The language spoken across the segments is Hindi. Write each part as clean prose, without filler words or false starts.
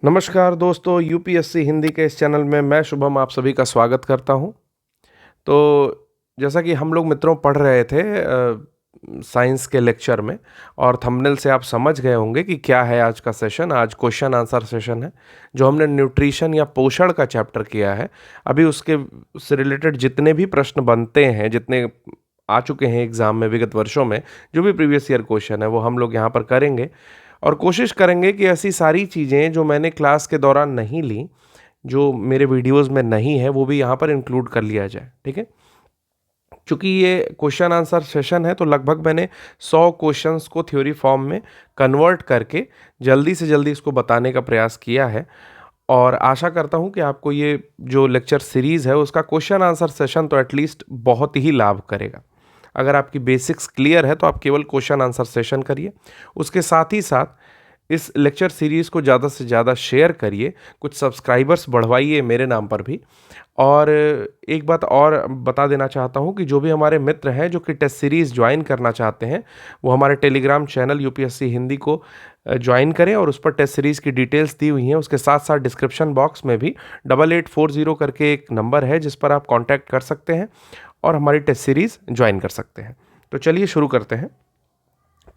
नमस्कार दोस्तों, यूपीएससी हिंदी के इस चैनल में मैं शुभम आप सभी का स्वागत करता हूं। तो जैसा कि हम लोग मित्रों पढ़ रहे थे साइंस के लेक्चर में, और थंबनेल से आप समझ गए होंगे कि क्या है आज का सेशन। आज क्वेश्चन आंसर सेशन है, जो हमने न्यूट्रिशन या पोषण का चैप्टर किया है। अभी उसके से रिलेटेड जितने भी प्रश्न बनते हैं, जितने आ चुके हैं एग्जाम में विगत वर्षों में, जो भी प्रीवियस ईयर क्वेश्चन है वो हम लोग यहाँ पर करेंगे। और कोशिश करेंगे कि ऐसी सारी चीज़ें जो मैंने क्लास के दौरान नहीं ली, जो मेरे वीडियोस में नहीं है, वो भी यहाँ पर इंक्लूड कर लिया जाए। ठीक है, चूँकि ये क्वेश्चन आंसर सेशन है तो लगभग मैंने 100 क्वेश्चंस को थ्योरी फॉर्म में कन्वर्ट करके जल्दी से जल्दी इसको बताने का प्रयास किया है। और आशा करता हूँ कि आपको ये जो लेक्चर सीरीज़ है उसका क्वेश्चन आंसर सेशन तो एटलीस्ट बहुत ही लाभ करेगा। अगर आपकी बेसिक्स क्लियर है तो आप केवल क्वेश्चन आंसर सेशन करिए, उसके साथ ही साथ इस लेक्चर सीरीज़ को ज़्यादा से ज़्यादा शेयर करिए, कुछ सब्सक्राइबर्स बढ़वाइए मेरे नाम पर भी। और एक बात और बता देना चाहता हूँ कि जो भी हमारे मित्र हैं जो कि टेस्ट सीरीज़ ज्वाइन करना चाहते हैं, वो हमारे टेलीग्राम चैनल यूपीएससी हिंदी को ज्वाइन करें, और उस पर टेस्ट सीरीज़ की डिटेल्स दी हुई हैं। उसके साथ साथ डिस्क्रिप्शन बॉक्स में भी 8840 करके एक नंबर है जिस पर आप कांटेक्ट कर सकते हैं और हमारी टेस्ट सीरीज़ ज्वाइन कर सकते हैं। तो चलिए शुरू करते हैं।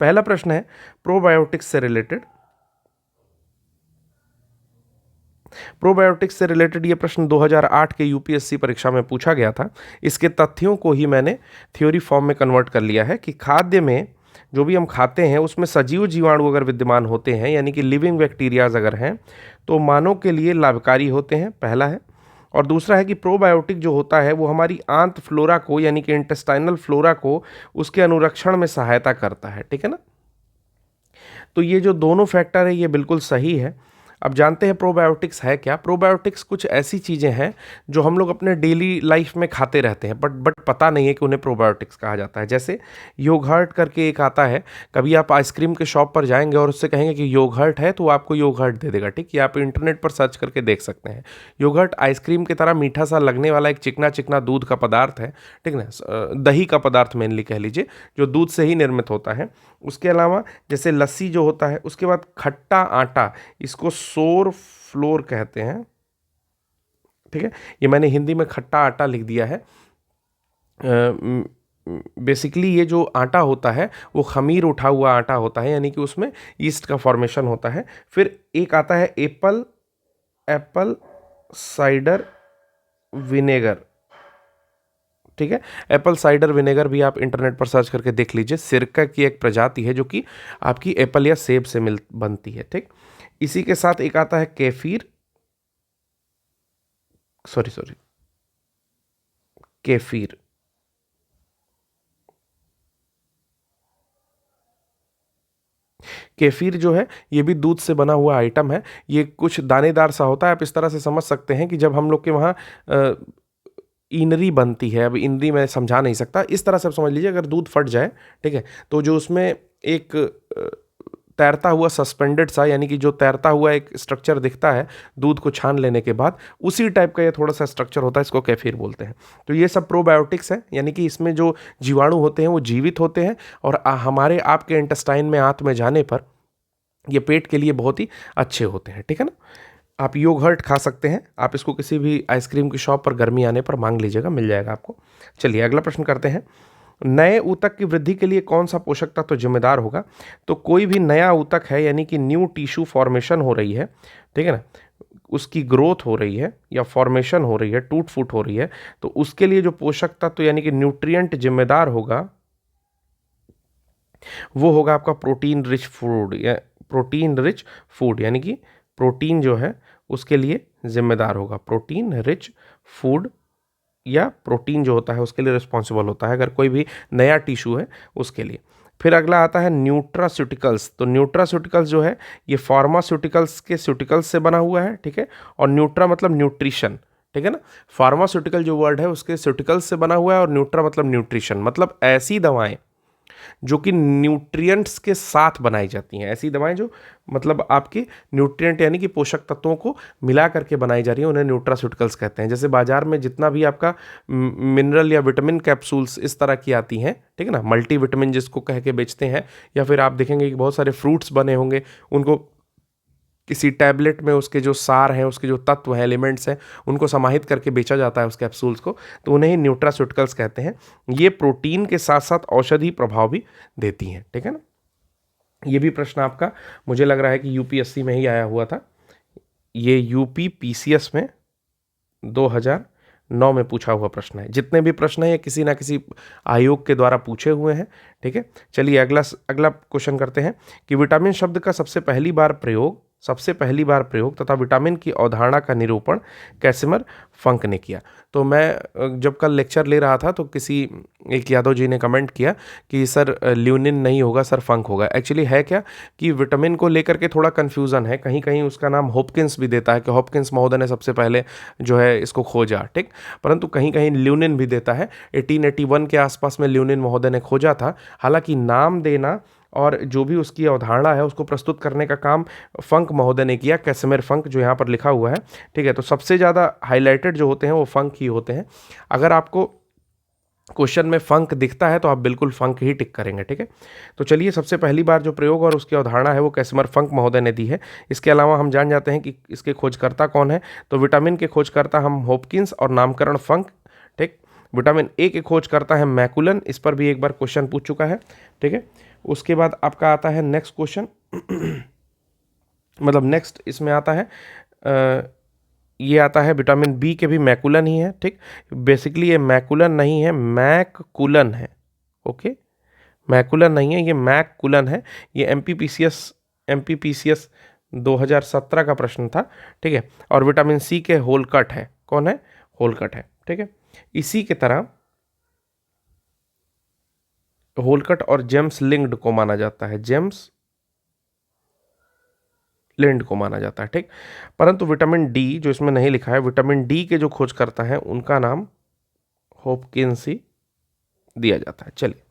पहला प्रश्न है प्रोबायोटिक्स से रिलेटेड। प्रोबायोटिक्स से रिलेटेड ये प्रश्न 2008 के यूपीएससी परीक्षा में पूछा गया था। इसके तथ्यों को ही मैंने थ्योरी फॉर्म में कन्वर्ट कर लिया है कि खाद्य में जो भी हम खाते हैं उसमें सजीव जीवाणु अगर विद्यमान होते हैं, यानी कि लिविंग बैक्टीरियाज अगर हैं, तो मानव के लिए लाभकारी होते हैं, पहला है। और दूसरा है कि प्रोबायोटिक जो होता है वो हमारी आंत फ्लोरा को, यानी कि इंटेस्टाइनल फ्लोरा को, उसके अनुरक्षण में सहायता करता है। ठीक है ना, तो ये जो दोनों फैक्टर है ये बिल्कुल सही है। अब जानते हैं प्रोबायोटिक्स है क्या। प्रोबायोटिक्स कुछ ऐसी चीज़ें हैं जो हम लोग अपने डेली लाइफ में खाते रहते हैं, बट पता नहीं है कि उन्हें प्रोबायोटिक्स कहा जाता है। जैसे योगर्ट करके एक आता है, कभी आप आइसक्रीम के शॉप पर जाएंगे और उससे कहेंगे कि योगर्ट है, तो वो आपको योगर्ट दे देगा। ठीक, ये आप इंटरनेट पर सर्च करके देख सकते हैं। योगर्ट आइसक्रीम की तरह मीठा सा लगने वाला एक चिकना चिकना दूध का पदार्थ है, ठीक ना, दही का पदार्थ मेनली कह लीजिए, जो दूध से ही निर्मित होता है। उसके अलावा जैसे लस्सी जो होता है, उसके बाद खट्टा आटा, इसको सोर फ्लोर कहते हैं। ठीक है, ये मैंने हिंदी में खट्टा आटा लिख दिया है। बेसिकली ये जो आटा होता है वो खमीर उठा हुआ आटा होता है, यानी कि उसमें ईस्ट का फॉर्मेशन होता है। फिर एक आता है एप्पल साइडर विनेगर। ठीक है, एप्पल साइडर विनेगर भी आप इंटरनेट पर सर्च करके देख लीजिए। सिरका की एक प्रजाति है जो कि आपकी एप्पल या सेब से बनती है। ठीक, इसी के साथ एक आता है केफीर, सॉरी केफीर। केफीर जो है ये भी दूध से बना हुआ आइटम है। ये कुछ दानेदार सा होता है। आप इस तरह से समझ सकते हैं कि जब हम लोग के वहाँ इनरी बनती है, अब इनरी मैं समझा नहीं सकता, इस तरह से आप समझ लीजिए, अगर दूध फट जाए, ठीक है, तो जो उसमें एक तैरता हुआ सस्पेंडेड सा, यानी कि जो तैरता हुआ एक स्ट्रक्चर दिखता है दूध को छान लेने के बाद, उसी टाइप का ये थोड़ा सा स्ट्रक्चर होता है, इसको केफीर बोलते हैं। तो ये सब प्रोबायोटिक्स है, यानी कि इसमें जो जीवाणु होते हैं वो जीवित होते हैं, और हमारे आपके इंटेस्टाइन में, आंत में जाने पर ये पेट के लिए बहुत ही अच्छे होते हैं। ठीक है ना, आप योगर्ट खा सकते हैं। आप इसको किसी भी आइसक्रीम की शॉप पर गर्मी आने पर मांग लीजिएगा, मिल जाएगा आपको। चलिए अगला प्रश्न करते हैं। नए ऊतक की वृद्धि के लिए कौन सा पोषक तत्व तो जिम्मेदार होगा। तो कोई भी नया ऊतक है, यानी कि न्यू टिश्यू फॉर्मेशन हो रही है, ठीक है ना, उसकी ग्रोथ हो रही है या फॉर्मेशन हो रही है, टूट फूट हो रही है, तो उसके लिए जो पोषक तत्व यानी कि न्यूट्रिएंट जिम्मेदार होगा वो होगा आपका प्रोटीन रिच फूड, या प्रोटीन रिच फूड, यानी कि प्रोटीन जो है उसके लिए जिम्मेदार होगा। प्रोटीन रिच फूड या प्रोटीन जो होता है उसके लिए रिस्पॉन्सिबल होता है, अगर कोई भी नया टिश्यू है उसके लिए। फिर अगला आता है न्यूट्रास्यूटिकल्स। तो न्यूट्रास्यूटिकल्स जो है ये फार्मास्यूटिकल्स के स्यूटिकल्स से बना हुआ है, ठीक है, और न्यूट्रा मतलब न्यूट्रिशन, ठीक है ना। फार्मास्यूटिकल जो वर्ड है उसके स्यूटिकल्स से बना हुआ है, और न्यूट्रा मतलब न्यूट्रिशन, मतलब ऐसी दवाएं जो कि न्यूट्रिएंट्स के साथ बनाई जाती हैं। ऐसी दवाएं जो मतलब आपके न्यूट्रिएंट यानी कि पोषक तत्वों को मिला करके बनाई जा रही हैं, उन्हें न्यूट्रास्यूटिकल्स कहते हैं। जैसे बाजार में जितना भी आपका मिनरल या विटामिन कैप्सूल्स इस तरह की आती हैं, ठीक है ना, मल्टी विटामिन जिसको कह के बेचते हैं, या फिर आप देखेंगे कि बहुत सारे फ्रूट्स बने होंगे, उनको किसी टैबलेट में उसके जो सार हैं, उसके जो तत्व हैं, एलिमेंट्स हैं, उनको समाहित करके बेचा जाता है उस कैप्सूल्स को, तो उन्हें ही न्यूट्रास्यूटिकल्स कहते हैं। ये प्रोटीन के साथ साथ औषधि प्रभाव भी देती हैं, ठीक है ना। ये भी प्रश्न आपका मुझे लग रहा है कि यूपीएससी में ही आया हुआ था। ये यूपी पीसीएस में 2009 में पूछा हुआ प्रश्न है। जितने भी प्रश्न हैं ये किसी ना किसी आयोग के द्वारा पूछे हुए हैं, ठीक है। चलिए अगला क्वेश्चन करते हैं कि विटामिन शब्द का सबसे पहली बार प्रयोग तथा विटामिन की अवधारणा का निरूपण कैसिमर फंक ने किया। तो मैं जब कल लेक्चर ले रहा था तो एक यादव जी ने कमेंट किया कि सर ल्यूनिन नहीं होगा, सर फंक होगा। एक्चुअली है क्या कि विटामिन को लेकर के थोड़ा कन्फ्यूज़न है, कहीं कहीं उसका नाम हॉपकिंस भी देता है कि हॉपकिंस महोदय ने सबसे पहले जो है इसको खोजा, ठीक। परंतु कहीं कहीं ल्यूनिन भी देता है। 1881 के आसपास में ल्यूनिन महोदय ने खोजा था। हालांकि नाम देना और जो भी उसकी अवधारणा है उसको प्रस्तुत करने का काम फंक महोदय ने किया, कैसिमिर फंक, जो यहाँ पर लिखा हुआ है, ठीक है। तो सबसे ज़्यादा हाईलाइटेड जो होते हैं वो फंक ही होते हैं। अगर आपको क्वेश्चन में फंक दिखता है तो आप बिल्कुल फंक ही टिक करेंगे, ठीक है। तो चलिए, सबसे पहली बार जो प्रयोग और उसकी अवधारणा है वो कैसिमर फंक महोदय ने दी है। इसके अलावा हम जान जाते हैं कि इसके खोजकर्ता कौन है। तो विटामिन के खोजकर्ता हम हॉपकिंस और नामकरण फंक, ठीक। विटामिन ए के खोजकर्ता है मैकुलन, इस पर भी एक बार क्वेश्चन पूछ चुका है, ठीक है। उसके बाद आपका आता है नेक्स्ट क्वेश्चन मतलब नेक्स्ट इसमें आता है ये आता है विटामिन बी के भी मैकुलन ही है, ठीक। बेसिकली ये मैकुलन नहीं है, मैकुलन है, ओके। मैकुलन नहीं है, ये मैकुलन है। ये एमपीपीसीएस 2017 का प्रश्न था, ठीक है। और विटामिन सी के होलकट है, कौन है? होलकट है, ठीक है। इसी की तरह होलकट और जेम्स लिंक्ड को माना जाता है, जेम्स लिंड को माना जाता है, ठीक। परंतु विटामिन डी जो इसमें नहीं लिखा है, विटामिन डी के जो खोजकर्ता हैं उनका नाम हॉपकिंस ही दिया जाता है। चलिए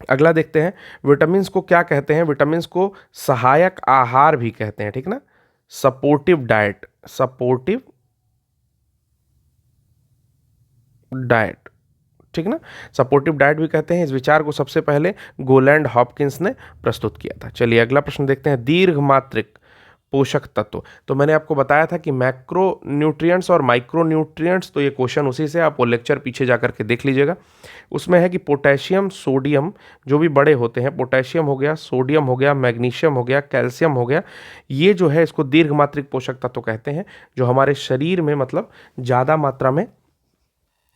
अगला देखते हैं, विटामिन्स को क्या कहते हैं? विटामिन्स को सहायक आहार भी कहते हैं, ठीक ना। सपोर्टिव डाइट, सपोर्टिव डाइट, ठीक ना, सपोर्टिव डाइट भी कहते हैं। इस विचार को सबसे पहले गोलैंड हॉपकिंस ने प्रस्तुत किया था। चलिए अगला प्रश्न देखते हैं, दीर्घ मात्रिक पोषक तत्व। तो मैंने आपको बताया था कि मैक्रो न्यूट्रिएंट्स और माइक्रो न्यूट्रिएंट्स, तो ये क्वेश्चन उसी से, आप वो लेक्चर पीछे जाकर के देख लीजिएगा। उसमें है कि पोटेशियम, सोडियम, जो भी बड़े होते हैं, पोटेशियम हो गया, सोडियम हो गया, मैग्नीशियम हो गया, कैल्शियम हो गया, ये जो है इसको दीर्घ मात्रिक पोषक तत्व कहते हैं, जो हमारे शरीर में मतलब ज़्यादा मात्रा में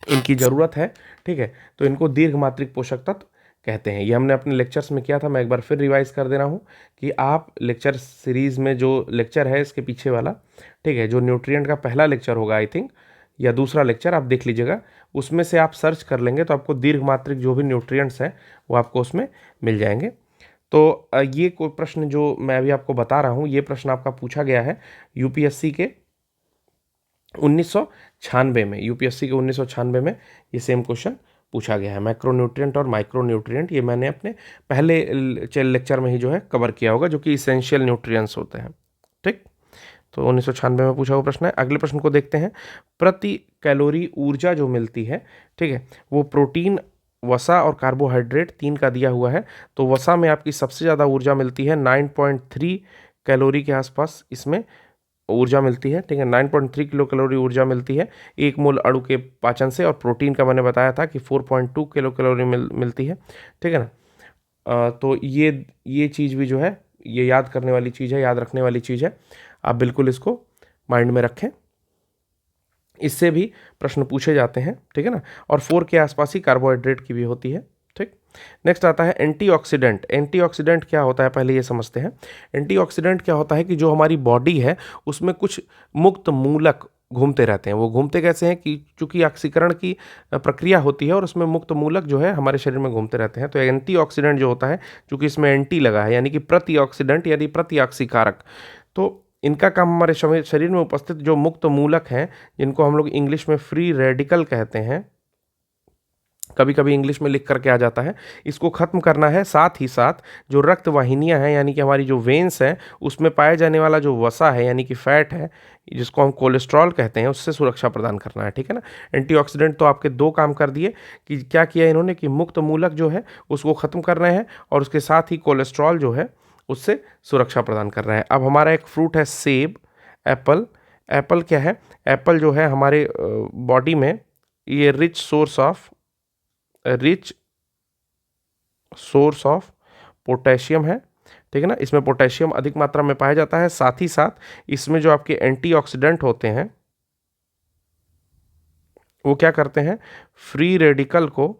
इनकी ज़रूरत है, ठीक है। तो इनको दीर्घ मात्रिक पोषक तत्व कहते हैं। ये हमने अपने लेक्चर्स में किया था, मैं एक बार फिर रिवाइज कर दे रहा हूँ कि आप लेक्चर सीरीज़ में जो लेक्चर है इसके पीछे वाला, ठीक है, जो न्यूट्रिएंट का पहला लेक्चर होगा आई थिंक, या दूसरा लेक्चर, आप देख लीजिएगा। उसमें से आप सर्च कर लेंगे तो आपको दीर्घ मात्रिक जो भी न्यूट्रिएंट्स हैं वो आपको उसमें मिल जाएंगे। तो ये कोई प्रश्न जो मैं अभी आपको बता रहा हूँ, ये प्रश्न आपका पूछा गया है यूपीएससी के 1996 में, यूपीएससी के 1996 में ये सेम क्वेश्चन पूछा गया है। मैक्रोन्यूट्रिएंट और माइक्रोन्यूट्रिएंट, ये मैंने अपने पहले लेक्चर में ही जो है कवर किया होगा, जो कि इसेंशियल न्यूट्रिएंट्स होते हैं, ठीक। तो 1996 में पूछा हुआ प्रश्न है। अगले प्रश्न को देखते हैं, प्रति कैलोरी ऊर्जा जो मिलती है, ठीक है, वो प्रोटीन, वसा और कार्बोहाइड्रेट 3 का दिया हुआ है। तो वसा में आपकी सबसे ज़्यादा ऊर्जा मिलती है, 9.3 कैलोरी के आसपास इसमें ऊर्जा मिलती है, ठीक है। 9.3 किलो कैलोरी ऊर्जा मिलती है 1 मोल अणु के पाचन से। और प्रोटीन का मैंने बताया था कि 4.2 किलो कैलोरी मिलती है, ठीक है ना। तो ये चीज़ भी जो है ये याद करने वाली चीज़ है, याद रखने वाली चीज़ है, आप बिल्कुल इसको माइंड में रखें। इससे भी प्रश्न पूछे जाते हैं, ठीक है ना। और 4 के आसपास ही कार्बोहाइड्रेट की भी होती है, ठीक। नेक्स्ट आता है एंटीऑक्सीडेंट। एंटीऑक्सीडेंट क्या होता है पहले ये समझते हैं। एंटीऑक्सीडेंट क्या होता है कि जो हमारी बॉडी है उसमें कुछ मुक्त मूलक घूमते रहते हैं। वो घूमते कैसे हैं कि चूंकि ऑक्सीकरण की प्रक्रिया होती है और उसमें मुक्त मूलक जो है हमारे शरीर में घूमते रहते हैं। तो एंटीऑक्सीडेंट जो होता है, चूंकि इसमें एंटी लगा है, यानी कि प्रतिऑक्सीडेंट यानी प्रतिऑक्सीकारक, तो इनका काम हमारे शरीर में उपस्थित जो मुक्त मूलक हैं, जिनको हम लोग इंग्लिश में फ्री रेडिकल कहते हैं, कभी कभी इंग्लिश में लिख करके आ जाता है, इसको ख़त्म करना है। साथ ही साथ जो रक्त वाहिनियाँ हैं, यानी कि हमारी जो वेन्स हैं, उसमें पाए जाने वाला जो वसा है यानी कि फैट है, जिसको हम कोलेस्ट्रॉल कहते हैं, उससे सुरक्षा प्रदान करना है, ठीक है ना। एंटीऑक्सीडेंट तो आपके 2 काम कर दिए कि क्या किया इन्होंने कि मुक्त मूलक जो है उसको ख़त्म करना है, और उसके साथ ही कोलेस्ट्रॉल जो है उससे सुरक्षा प्रदान कर रहा है। अब हमारा एक फ्रूट है सेब, एप्पल। एप्पल क्या है? एप्पल जो है हमारे बॉडी में ये रिच सोर्स ऑफ पोटेशियम है, ठीक है ना। इसमें पोटेशियम अधिक मात्रा में पाया जाता है। साथ ही साथ इसमें जो आपके एंटीऑक्सीडेंट होते हैं वो क्या करते हैं? फ्री रेडिकल को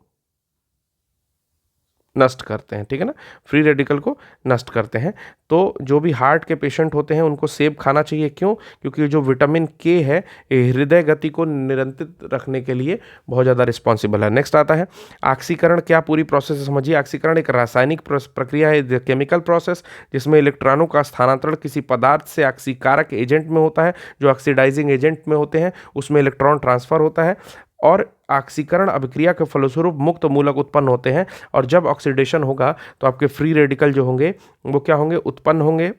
नष्ट करते हैं, ठीक है ना। फ्री रेडिकल को नष्ट करते हैं। तो जो भी हार्ट के पेशेंट होते हैं उनको सेब खाना चाहिए। क्यों? क्योंकि जो विटामिन के है ये हृदय गति को नियंत्रित रखने के लिए बहुत ज़्यादा रिस्पॉन्सिबल है। नेक्स्ट आता है ऑक्सीकरण। क्या पूरी प्रोसेस है समझिए। ऑक्सीकरण एक रासायनिक प्रक्रिया है, केमिकल प्रोसेस, जिसमें इलेक्ट्रॉनों का स्थानांतरण किसी पदार्थ से ऑक्सीकारक एजेंट में होता है। जो ऑक्सीडाइजिंग एजेंट में होते हैं उसमें इलेक्ट्रॉन ट्रांसफर होता है और ऑक्सीकरण अभिक्रिया के फलस्वरूप मुक्त मूलक उत्पन्न होते हैं। और जब ऑक्सीडेशन होगा तो आपके फ्री रेडिकल जो होंगे वो क्या होंगे? उत्पन्न होंगे।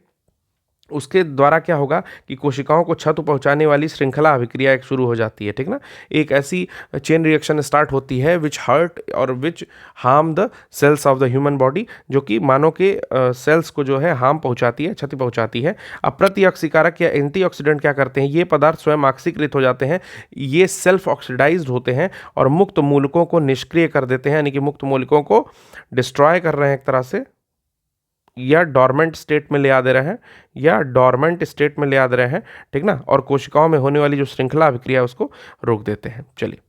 उसके द्वारा क्या होगा कि कोशिकाओं को क्षति पहुंचाने वाली श्रृंखला अभिक्रिया एक शुरू हो जाती है, ठीक ना। एक ऐसी चेन रिएक्शन स्टार्ट होती है विच हर्ट और which harm the cells of the human body, जो कि मानव के सेल्स को जो है हार्म पहुंचाती है, क्षति पहुंचाती है। अब प्रतिऑक्सीकारक या एंटीऑक्सीडेंट क्या करते हैं? ये पदार्थ स्वयं ऑक्सीकृत हो जाते हैं, ये सेल्फ ऑक्सीडाइज्ड होते हैं और मुक्त मूलकों को निष्क्रिय कर देते हैं, यानी कि मुक्त मूलकों को डिस्ट्रॉय कर रहे हैं एक तरह से, या डॉर्मेंट स्टेट में ले आ दे रहे हैं, ठीक ना। और कोशिकाओं में होने वाली जो श्रृंखला अभिक्रिया है उसको रोक देते हैं। चलिए,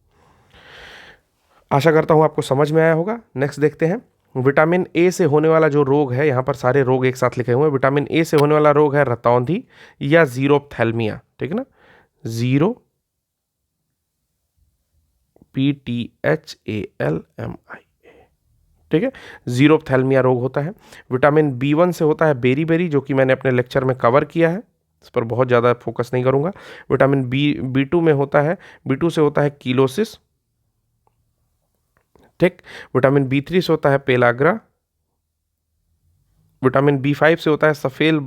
आशा करता हूं आपको समझ में आया होगा। नेक्स्ट देखते हैं विटामिन ए से होने वाला जो रोग है। यहां पर सारे रोग एक साथ लिखे हुए हैं। विटामिन ए से होने वाला रोग है रतौंधी या जीरोप्थैल्मिया, ठीक है ना। PTHALMI, ठीक है। जीरोप्थैल्मिया रोग होता है। विटामिन B1 से होता है बेरी, जो कि मैंने अपने लेक्चर में कवर किया है, इस पर बहुत ज़्यादा फोकस नहीं करूंगा। विटामिन B2 में होता है, B2 से होता है कीलोसिस, ठीक। विटामिन B3 से होता है पेलाग्रा। विटामिन B5 से होता है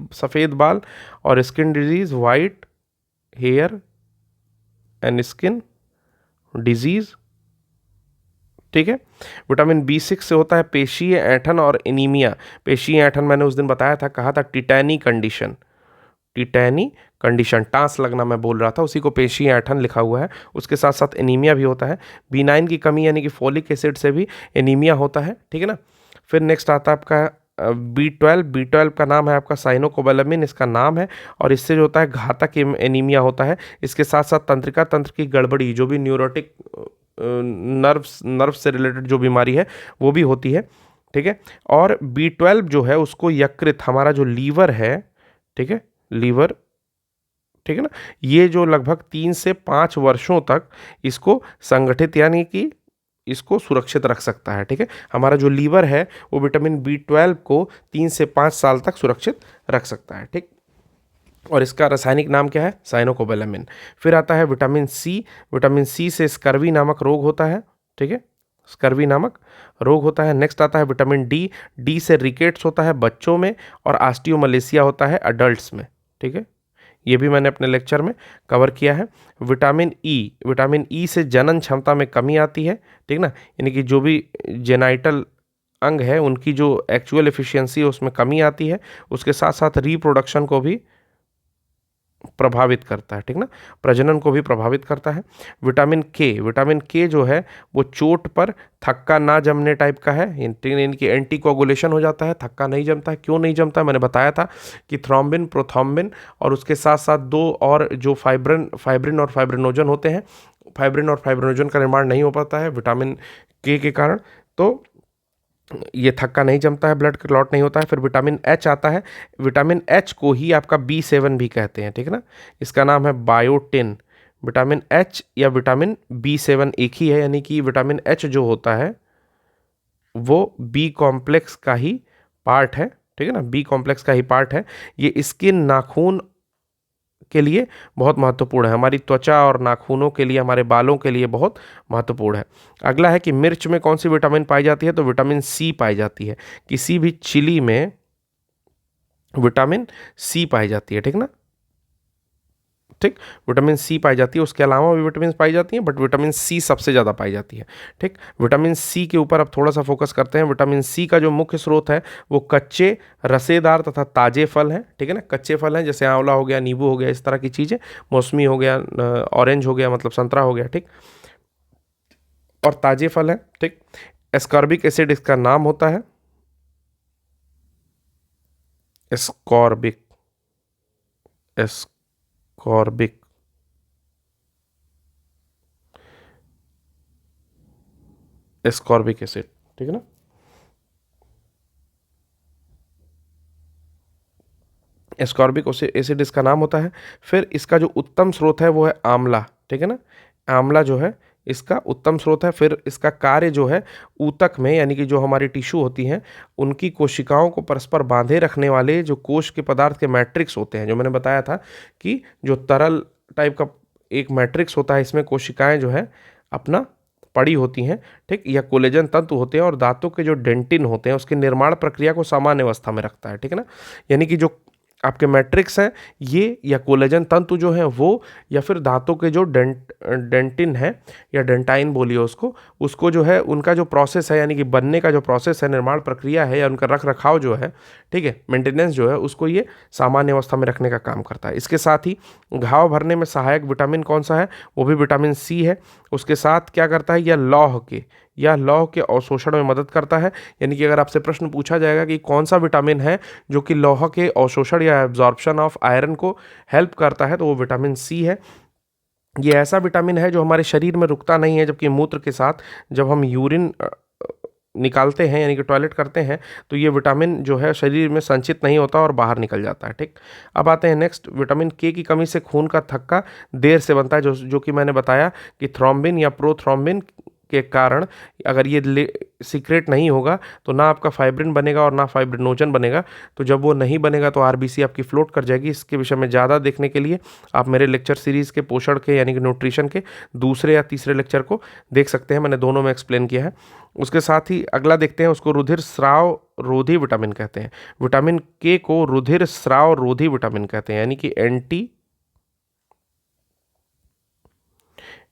सफ़ेद बाल और skin disease, white hair and skin disease, ठीक है। विटामिन B6 से होता है पेशीय ऐंठन और एनीमिया। पेशीय ऐंठन मैंने उस दिन बताया था, कहा था टिटैनी कंडीशन, टांस लगना मैं बोल रहा था, उसी को पेशीय ऐंठन लिखा हुआ है। उसके साथ साथ एनीमिया भी होता है। B9 की कमी यानी कि फोलिक एसिड से भी एनीमिया होता है, ठीक है ना। फिर नेक्स्ट आता है आपका B12 का नाम है आपका साइनोकोबालामिन, इसका नाम है, और इससे जो होता है घातक एनीमिया होता है। इसके साथ साथ तंत्रिका तंत्र की गड़बड़ी, जो भी न्यूरोटिक नर्व से रिलेटेड जो बीमारी है वो भी होती है, ठीक है। और B12 जो है उसको यकृत, हमारा जो लीवर है, ठीक है, लीवर, ठीक है ना, ये जो लगभग 3 से 5 वर्षों तक इसको संगठित यानी कि इसको सुरक्षित रख सकता है, ठीक है। हमारा जो लीवर है वो विटामिन B12 को 3 से 5 साल तक सुरक्षित रख सकता है, ठीक। और इसका रासायनिक नाम क्या है? साइनोकोबालामिन। फिर आता है विटामिन सी। विटामिन सी से स्कर्वी नामक रोग होता है, ठीक है, स्कर्वी नामक रोग होता है। नेक्स्ट आता है विटामिन डी। डी से रिकेट्स होता है बच्चों में और ऑस्टियोमलेशिया होता है अडल्ट्स में, ठीक है। ये भी मैंने अपने लेक्चर में कवर किया है। विटामिन ई से जनन क्षमता में कमी आती है, ठीक ना, यानी कि जो भी जेनाइटल अंग है उनकी जो एक्चुअल एफिशिएंसी है उसमें कमी आती है। उसके साथ साथ रिप्रोडक्शन को भी प्रभावित करता है, ठीक ना, प्रजनन को भी प्रभावित करता है। विटामिन के जो है वो चोट पर थक्का ना जमने टाइप का है, इनकी एंटी कोगुलेशन हो जाता है, थक्का नहीं जमता है। क्यों नहीं जमता है? मैंने बताया था कि थ्रोम्बिन, प्रोथ्रोम्बिन और उसके साथ साथ दो और जो फाइब्रिन और फाइब्रिनोजन होते हैं, फाइब्रिन और फाइब्रिनोजन का निर्माण नहीं हो पाता है विटामिन के कारण, तो ये थक्का नहीं जमता है, ब्लड क्लॉट नहीं होता है। फिर विटामिन एच आता है। विटामिन एच को ही आपका B7 भी कहते हैं, ठीक है ना, इसका नाम है बायोटिन। विटामिन एच या विटामिन B7 एक ही है, यानी कि विटामिन एच जो होता है वो B कॉम्प्लेक्स का ही पार्ट है, ठीक है ना, B कॉम्प्लेक्स का ही पार्ट है। ये स्किन, नाखून के लिए बहुत महत्वपूर्ण है, हमारी त्वचा और नाखूनों के लिए, हमारे बालों के लिए बहुत महत्वपूर्ण है। अगला है कि मिर्च में कौन सी विटामिन पाई जाती है? तो विटामिन सी पाई जाती है। किसी भी चिली में विटामिन सी पाई जाती है, ठीक ना। ठीक। विटामिन सी पाई जाती है, उसके अलावा भी विटामिन पाई जाती हैं, बट विटामिन सी सबसे ज़्यादा पाई जाती है। ठीक। विटामिन सी के ऊपर अब थोड़ा सा फोकस करते हैं। विटामिन सी का जो मुख्य स्रोत है वो कच्चे, रसेदार तथा ताजे फल हैं। ठीक है ना, कच्चे फल हैं जैसे आंवला हो गया, नींबू हो गया, इस तरह की चीज़ें, मौसमी हो गया, ऑरेंज हो गया मतलब संतरा हो गया। ठीक। और ताजे फल हैं। ठीक। एस्कॉर्बिक एसिड इसका नाम होता है, एस्कॉर्बिक, एस्कॉर्बिक एस्कॉर्बिक एसिड। ठीक है ना। एस्कॉर्बिक एसिड इसका नाम होता है। फिर इसका जो उत्तम स्रोत है वो है आंवला। ठीक है ना, आंवला जो है इसका उत्तम स्रोत है। फिर इसका कार्य जो है ऊतक में, यानी कि जो हमारी टिश्यू होती हैं उनकी कोशिकाओं को परस्पर बांधे रखने वाले जो कोश के पदार्थ के मैट्रिक्स होते हैं, जो मैंने बताया था कि जो तरल टाइप का एक मैट्रिक्स होता है, इसमें कोशिकाएं जो है अपना पड़ी होती हैं। ठीक। या कोलेजन तंतु होते हैं, और दांतों के जो डेंटिन होते हैं उसके निर्माण प्रक्रिया को सामान्य अवस्था में रखता है। ठीक है ना, यानी कि जो आपके मैट्रिक्स हैं ये, या कोलेजन तंतु जो हैं वो, या फिर धातु के जो डेंटिन है या डेंटाइन बोलिए उसको जो है उनका जो प्रोसेस है, यानी कि बनने का जो प्रोसेस है, निर्माण प्रक्रिया है, या उनका रख रखाव जो है, ठीक है, मेंटेनेंस जो है, उसको ये सामान्य अवस्था में रखने का काम करता है। इसके साथ ही घाव भरने में सहायक विटामिन कौन सा है, वो भी विटामिन सी है। उसके साथ क्या करता है, यह लौह के अवशोषण में मदद करता है। यानी कि अगर आपसे प्रश्न पूछा जाएगा कि कौन सा विटामिन है जो कि लौह के अवशोषण या एब्जॉर्प्शन ऑफ आयरन को हेल्प करता है, तो वो विटामिन सी है। ये ऐसा विटामिन है जो हमारे शरीर में रुकता नहीं है, जबकि मूत्र के साथ जब हम यूरिन निकालते हैं, यानी कि टॉयलेट करते हैं, तो ये विटामिन जो है शरीर में संचित नहीं होता और बाहर निकल जाता है। ठीक। अब आते हैं नेक्स्ट, विटामिन के की कमी से खून का थक्का देर से बनता है, जो कि मैंने बताया कि थ्रोम्बिन या प्रोथ्रोम्बिन के कारण अगर ये सीक्रेट नहीं होगा तो ना आपका फाइब्रिन बनेगा और ना फाइब्रिनोजन बनेगा। तो जब वो नहीं बनेगा तो आरबीसी आपकी फ्लोट कर जाएगी। इसके विषय में ज़्यादा देखने के लिए आप मेरे लेक्चर सीरीज़ के पोषण के, यानी कि न्यूट्रिशन के दूसरे या तीसरे लेक्चर को देख सकते हैं, मैंने दोनों में एक्सप्लेन किया है। उसके साथ ही अगला देखते हैं, उसको रुधिर स्राव रोधी विटामिन कहते हैं। विटामिन के को रुधिर स्राव रोधी विटामिन कहते हैं, यानी कि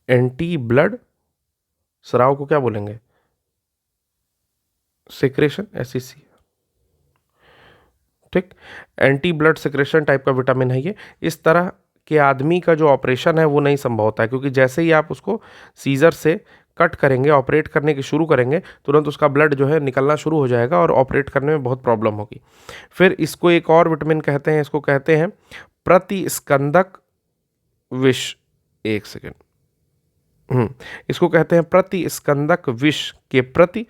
एंटी ब्लड स्राव को क्या बोलेंगे, सिक्रेशन, एससीसी। ठीक। एंटी ब्लड सिक्रेशन टाइप का विटामिन है ये। इस तरह के आदमी का जो ऑपरेशन है वो नहीं संभव होता है, क्योंकि जैसे ही आप उसको सीजर से कट करेंगे, ऑपरेट करने की शुरू करेंगे, तुरंत उसका ब्लड जो है निकलना शुरू हो जाएगा और ऑपरेट करने में बहुत प्रॉब्लम होगी। फिर इसको एक और विटामिन कहते हैं, इसको कहते हैं प्रतिस्कंदक विष। एक सेकेंड, इसको कहते हैं प्रतिस्कंदक विष के प्रति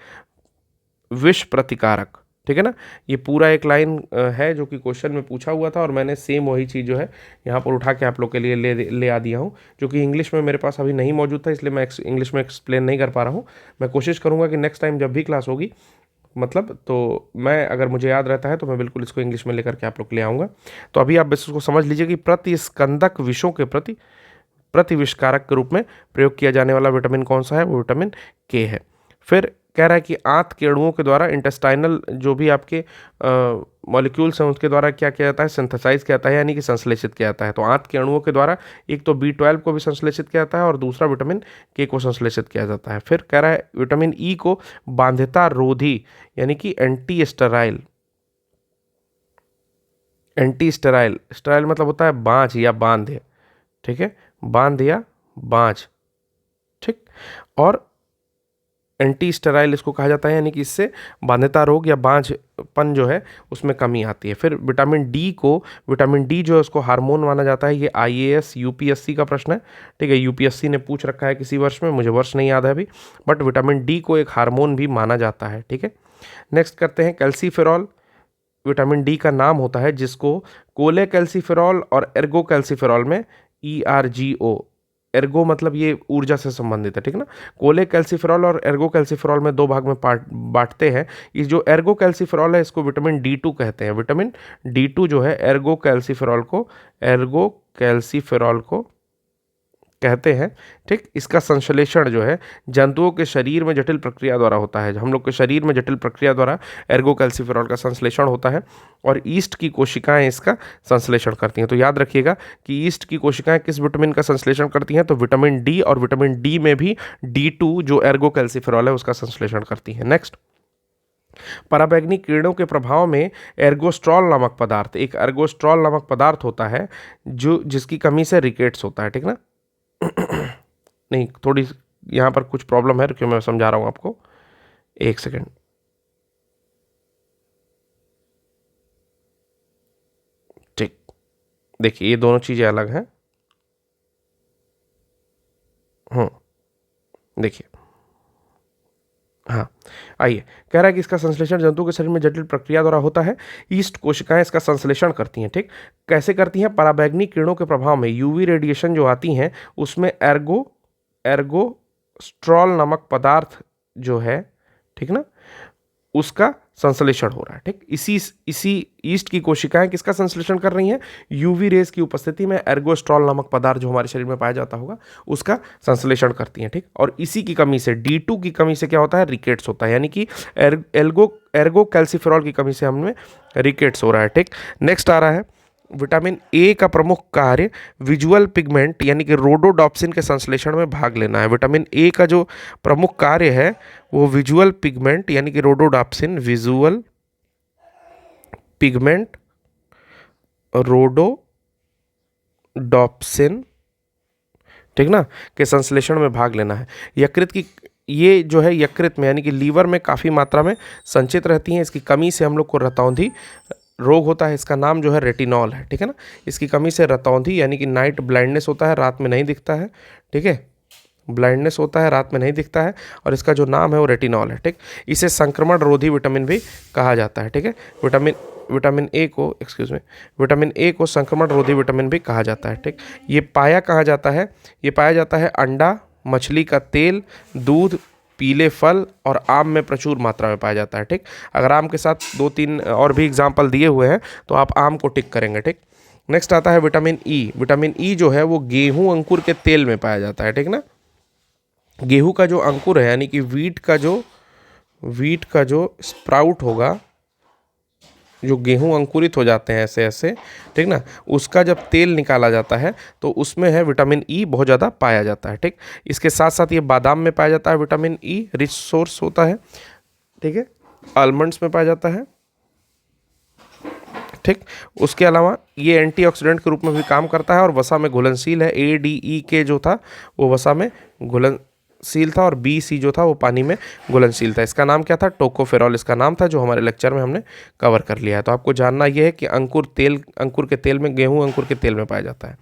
विष प्रतिकारक। ठीक है ना, ये पूरा एक लाइन है जो कि क्वेश्चन में पूछा हुआ था, और मैंने सेम वही चीज़ जो है यहाँ पर उठा के आप लोग के लिए ले आ दिया हूँ, जो कि इंग्लिश में मेरे पास अभी नहीं मौजूद था, इसलिए मैं इंग्लिश में एक्सप्लेन नहीं कर पा रहा हूँ। मैं कोशिश करूँगा कि नेक्स्ट टाइम जब भी क्लास होगी, मतलब तो मैं, अगर मुझे याद रहता है तो मैं बिल्कुल इसको इंग्लिश में लेकर के आप लोग ले आऊँगा। तो अभी आप बस उसको समझ लीजिए कि प्रतिस्कंदक विषों के प्रति प्रतिविषकारक के रूप में प्रयोग किया जाने वाला विटामिन कौन सा है, वो विटामिन के है। फिर कह रहा है कि आंत के अणुओं के द्वारा इंटेस्टाइनल जो भी आपके मॉलिक्यूल्स हैं उसके द्वारा क्या किया जाता है, सिंथेसाइज किया जाता है, यानी कि संश्लेषित किया जाता है। तो आंत के अणुओं के द्वारा एक तो B12 को भी संश्लेषित किया जाता है और दूसरा विटामिन के को संश्लेषित किया जाता है। फिर कह रहा है विटामिन ई को बांध्यता रोधी, यानी कि एंटी स्टेराइल मतलब होता है बांझ या बांध। ठीक है, बांध या बांझ। ठीक। और एंटी स्टेराइल इसको कहा जाता है, यानी कि इससे बाध्यता रोग या बांझपन जो है उसमें कमी आती है। फिर विटामिन डी जो है उसको हार्मोन माना जाता है। ये IAS UPSC का प्रश्न है। ठीक है, UPSC ने पूछ रखा है किसी वर्ष में, मुझे वर्ष नहीं याद है अभी, बट विटामिन डी को एक हार्मोन भी माना जाता है। ठीक है। नेक्स्ट करते हैं कैल्सीफेरॉल। विटामिन डी का नाम होता है जिसको कोले कैल्सीफेरॉल और एर्गो कैल्सीफेरॉल में ERGO, एर्गो मतलब ये ऊर्जा से संबंधित है। ठीक है ना, कोले कैल्सीफेरॉल और एर्गो कैल्सीफेरॉल में दो भाग में बांटते हैं। ये जो एर्गो कैल्सीफेरॉल है इसको विटामिन D2 कहते हैं। विटामिन D2 जो है एर्गो कैल्सीफेरॉल को कहते हैं। ठीक, इसका संश्लेषण जो है जंतुओं के शरीर में जटिल प्रक्रिया द्वारा होता है। हम लोग के शरीर में जटिल प्रक्रिया द्वारा एर्गोकैल्सिफेरॉल का संश्लेषण होता है और ईस्ट की कोशिकाएं इसका संश्लेषण करती हैं। तो याद रखिएगा कि ईस्ट की कोशिकाएं किस विटामिन का संश्लेषण करती हैं, तो विटामिन डी, और विटामिन डी में भी D2 जो एर्गोकैल्सिफेरॉल है उसका संश्लेषण करती है। नेक्स्ट, पराबैंगनी किरणों के प्रभाव में एर्गोस्ट्रॉल नामक पदार्थ, एक एर्गोस्ट्रॉल नामक पदार्थ होता है जो जिसकी कमी से रिकेट्स होता है। ठीक ना नहीं, थोड़ी यहाँ पर कुछ प्रॉब्लम है, क्यों मैं समझा रहा हूँ आपको, एक सेकेंड। ठीक, देखिए ये दोनों चीजें अलग हैं। देखिए, हाँ, आइए, कह रहा है कि इसका संश्लेषण जंतु के शरीर में जटिल प्रक्रिया द्वारा होता है। ईस्ट कोशिकाएं इसका संश्लेषण करती हैं। ठीक, कैसे करती हैं? पराबैंगनी किरणों के प्रभाव में यूवी रेडिएशन जो आती हैं उसमें एर्गोस्ट्रॉल नामक पदार्थ जो है, ठीक ना, उसका संश्लेषण हो रहा है। ठीक, इसी ईस्ट की कोशिकाएं किसका संश्लेषण कर रही हैं? यूवी रेज की उपस्थिति में एर्गोस्ट्रॉल नामक पदार्थ जो हमारे शरीर में पाया जाता होगा उसका संश्लेषण करती हैं। ठीक, और इसी की कमी से, D2 की कमी से क्या होता है? रिकेट्स होता है, यानी कि एर्गोकैल्सिफेरॉल की कमी से हमें रिकेट्स हो रहा है। ठीक, नेक्स्ट आ रहा है, विटामिन ए का प्रमुख कार्य विजुअल पिगमेंट यानी कि रोडोडॉप्सिन के संश्लेषण में भाग लेना है। विटामिन ए का जो प्रमुख कार्य है वो विजुअल पिगमेंट यानी कि रोडोडॉप्सिन, विजुअल पिगमेंट रोडोडॉप्सिन, ठीक ना, के संश्लेषण में भाग लेना है। यकृत की, ये जो है यकृत में यानी कि लीवर में काफ़ी मात्रा में संचित रहती हैं। इसकी कमी से हम लोग को रतौंधी रोग होता है। इसका नाम जो है रेटिनॉल है। ठीक है ना, इसकी कमी से रतौंधी यानी कि नाइट ब्लाइंडनेस होता है, रात में नहीं दिखता है। ठीक है, ब्लाइंडनेस होता है, रात में नहीं दिखता है, और इसका जो नाम है वो रेटिनॉल है। ठीक, इसे संक्रमण रोधी विटामिन भी कहा जाता है। ठीक है, विटामिन ए को संक्रमण रोधी विटामिन भी कहा जाता है। ठीक, ये पाया कहाँ जाता है? ये पाया जाता है अंडा, मछली का तेल, दूध, पीले फल और आम में प्रचुर मात्रा में पाया जाता है। ठीक, अगर आम के साथ 2-3 और भी एग्जाम्पल दिए हुए हैं तो आप आम को टिक करेंगे। ठीक, नेक्स्ट आता है विटामिन ई। विटामिन ई जो है वो गेहूं अंकुर के तेल में पाया जाता है। ठीक ना, गेहूं का जो अंकुर है यानी कि वीट का जो स्प्राउट होगा, जो गेहूं अंकुरित हो जाते हैं ऐसे ऐसे, ठीक ना, उसका जब तेल निकाला जाता है तो उसमें है विटामिन ई बहुत ज़्यादा पाया जाता है। ठीक, इसके साथ साथ ये बादाम में पाया जाता है विटामिन ई, रिच सोर्स होता है। ठीक है, आलमंड्स में पाया जाता है। ठीक, उसके अलावा ये एंटीऑक्सीडेंट के रूप में भी काम करता है और वसा में घुलनशील है। ADE जो था वो वसा में घुलनशील था और BC जो था वो पानी में घुलनशील था। इसका नाम क्या था? टोकोफेरॉल इसका नाम था, जो हमारे लेक्चर में हमने कवर कर लिया है। तो आपको जानना यह है कि अंकुर के तेल में, गेहूं अंकुर के तेल में पाया जाता है।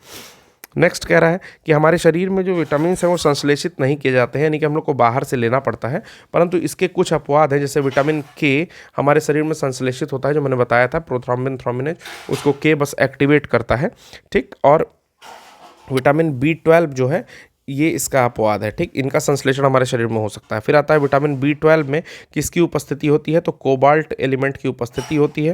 नेक्स्ट कह रहा है कि हमारे शरीर में जो विटामिन हैं वो संश्लेषित नहीं किए जाते हैं, यानी कि हम लोग को बाहर से लेना पड़ता है, परंतु इसके कुछ अपवाद हैं। जैसे विटामिन के हमारे शरीर में संश्लेषित होता है, जो मैंने बताया था, प्रोथ्रोम्बिन थ्रोम्बिनेज, उसको के बस एक्टिवेट करता है। ठीक, और विटामिन B12 जो है ये इसका अपवाद है। ठीक, इनका संश्लेषण हमारे शरीर में हो सकता है। फिर आता है विटामिन B12 में किसकी उपस्थिति होती है? तो कोबाल्ट एलिमेंट की उपस्थिति होती है।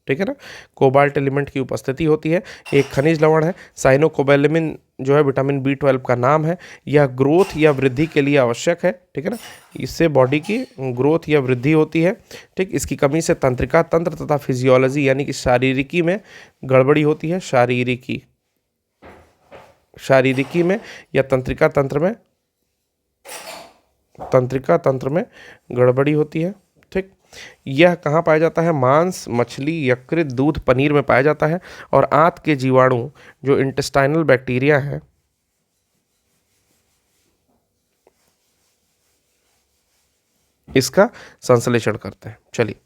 ठीक है ना, कोबाल्ट एलिमेंट की उपस्थिति होती है। एक खनिज लवण है साइनोकोबैलेमिन जो है विटामिन B12 का नाम है। यह ग्रोथ या वृद्धि के लिए आवश्यक है। ठीक है ना, इससे बॉडी की ग्रोथ या वृद्धि होती है। ठीक, इसकी कमी से तंत्रिका तंत्र तथा फिजियोलॉजी यानी कि शारीरिकी में गड़बड़ी होती है। शारीरिकी में या तंत्रिका तंत्र में गड़बड़ी होती है। ठीक, यह कहाँ पाया जाता है? मांस, मछली, यकृत, दूध, पनीर में पाया जाता है। और आंत के जीवाणु जो इंटेस्टाइनल बैक्टीरिया है, इसका संश्लेषण करते हैं। चलिए,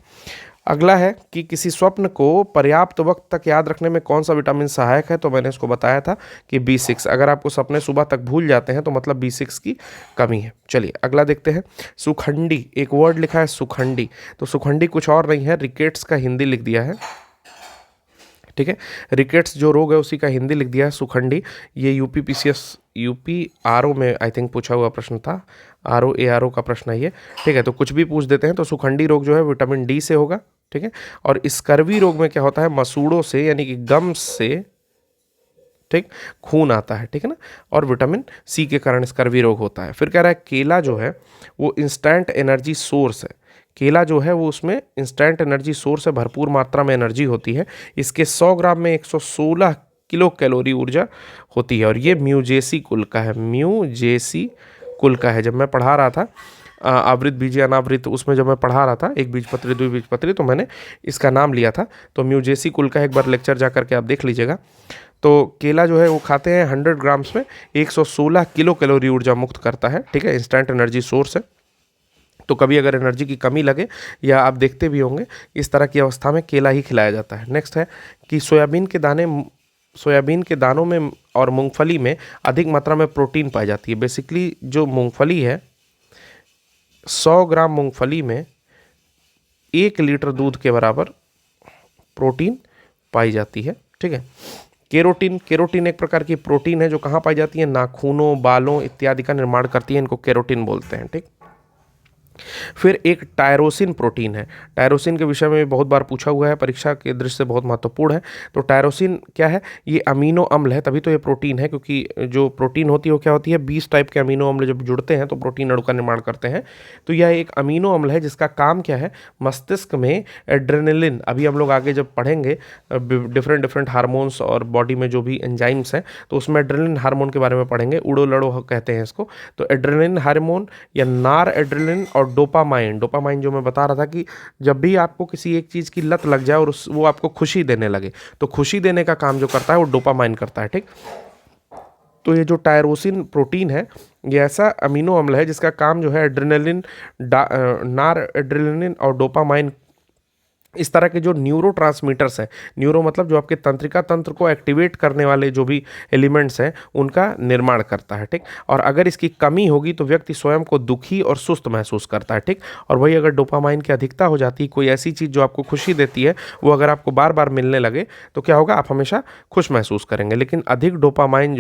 अगला है कि किसी स्वप्न को पर्याप्त वक्त तक याद रखने में कौन सा विटामिन सहायक है? तो मैंने इसको बताया था कि B6। अगर आपको सपने सुबह तक भूल जाते हैं तो मतलब B6 की कमी है। चलिए अगला देखते हैं, सुखंडी। एक वर्ड लिखा है सुखंडी, तो सुखंडी कुछ और नहीं है, रिकेट्स का हिंदी लिख दिया है। ठीक है, रिकेट्स जो रोग है उसी का हिंदी लिख दिया है सुखंडी। ये UP RO में आई थिंक पूछा हुआ प्रश्न था, ARO का प्रश्न है ये। ठीक है, तो कुछ भी पूछ देते हैं। तो सुखंडी रोग जो है विटामिन D से होगा। ठीक है, और स्कर्वी रोग में क्या होता है? मसूड़ों से यानी कि गम्स से, ठीक, खून आता है, ठीक है ना, और विटामिन सी के कारण स्कर्वी रोग होता है। फिर कह रहा है केला जो है वो इंस्टेंट एनर्जी सोर्स है। केला जो है वो उसमें इंस्टेंट एनर्जी सोर्स है, भरपूर मात्रा में एनर्जी होती है। इसके 100 ग्राम में 116 किलो कैलोरी ऊर्जा होती है और ये म्यूजेसी कुल का है, म्यूजेसी कुल का है। जब मैं पढ़ा रहा था आवृत बीजीय अनावृत, उसमें जब मैं पढ़ा रहा था एक बीजपत्री द्विबीजपत्री, तो मैंने इसका नाम लिया था। तो म्यूजेसी कुल का एक बार लेक्चर जा करके आप देख लीजिएगा। तो केला जो है वो खाते हैं 100 ग्राम्स में 116 किलो कैलोरी ऊर्जा मुक्त करता है, ठीक है, इंस्टेंट एनर्जी सोर्स है। तो कभी अगर एनर्जी की कमी लगे या आप देखते भी होंगे इस तरह की अवस्था में केला ही खिलाया जाता है। नेक्स्ट है कि सोयाबीन के दानों में और मूंगफली में अधिक मात्रा में प्रोटीन पाई जाती है। बेसिकली जो मूंगफली है, 100 ग्राम मूंगफली में 1 लीटर दूध के बराबर प्रोटीन पाई जाती है, ठीक है। केरोटीन एक प्रकार की प्रोटीन है जो कहाँ पाई जाती है, नाखूनों, बालों इत्यादि का निर्माण करती है, इनको केरोटीन बोलते हैं, ठीक। फिर एक टायरोसिन प्रोटीन है। टायरोसिन के विषय में बहुत बार पूछा हुआ है, परीक्षा के दृष्टि से बहुत महत्वपूर्ण है। तो टायरोसिन क्या है, ये अमीनो अम्ल है, तभी तो ये प्रोटीन है, क्योंकि जो प्रोटीन होती है वो क्या होती है, 20 टाइप के अमीनो अम्ल जब जुड़ते हैं तो प्रोटीन अणु का निर्माण करते हैं। तो यह एक अमीनो अम्ल है जिसका काम क्या है, मस्तिष्क में एड्रेनलिन, अभी हम लोग आगे जब पढ़ेंगे डिफरेंट हार्मोन्स और बॉडी में जो भी एंजाइम्स हैं तो उसमें एड्रेनलिन हार्मोन के बारे में पढ़ेंगे, उड़ो लड़ो कहते हैं इसको। तो एड्रेनलिन हार्मोन या नार एड्रेनलिन और डोपामाइन जो मैं बता रहा था कि जब भी आपको किसी एक चीज़ की लत लग जाए और वो आपको खुशी देने लगे, तो खुशी देने का काम जो करता है वो डोपामाइन करता है, ठीक। तो ये जो टायरोसिन प्रोटीन है ये ऐसा अमीनो अम्ल है जिसका काम जो है एड्रेनलिन, नार एड्रेनलिन और डोपामाइन, इस तरह के जो न्यूरोट्रांसमीटर्स हैं, न्यूरो मतलब जो आपके तंत्रिका तंत्र को एक्टिवेट करने वाले जो भी एलिमेंट्स हैं उनका निर्माण करता है, ठीक। और अगर इसकी कमी होगी तो व्यक्ति स्वयं को दुखी और सुस्त महसूस करता है, ठीक। और वही अगर डोपामाइन की अधिकता हो जाती है, कोई ऐसी चीज़ जो आपको खुशी देती है वो अगर आपको बार बार मिलने लगे तो क्या होगा, आप हमेशा खुश महसूस करेंगे। लेकिन अधिक डोपामाइन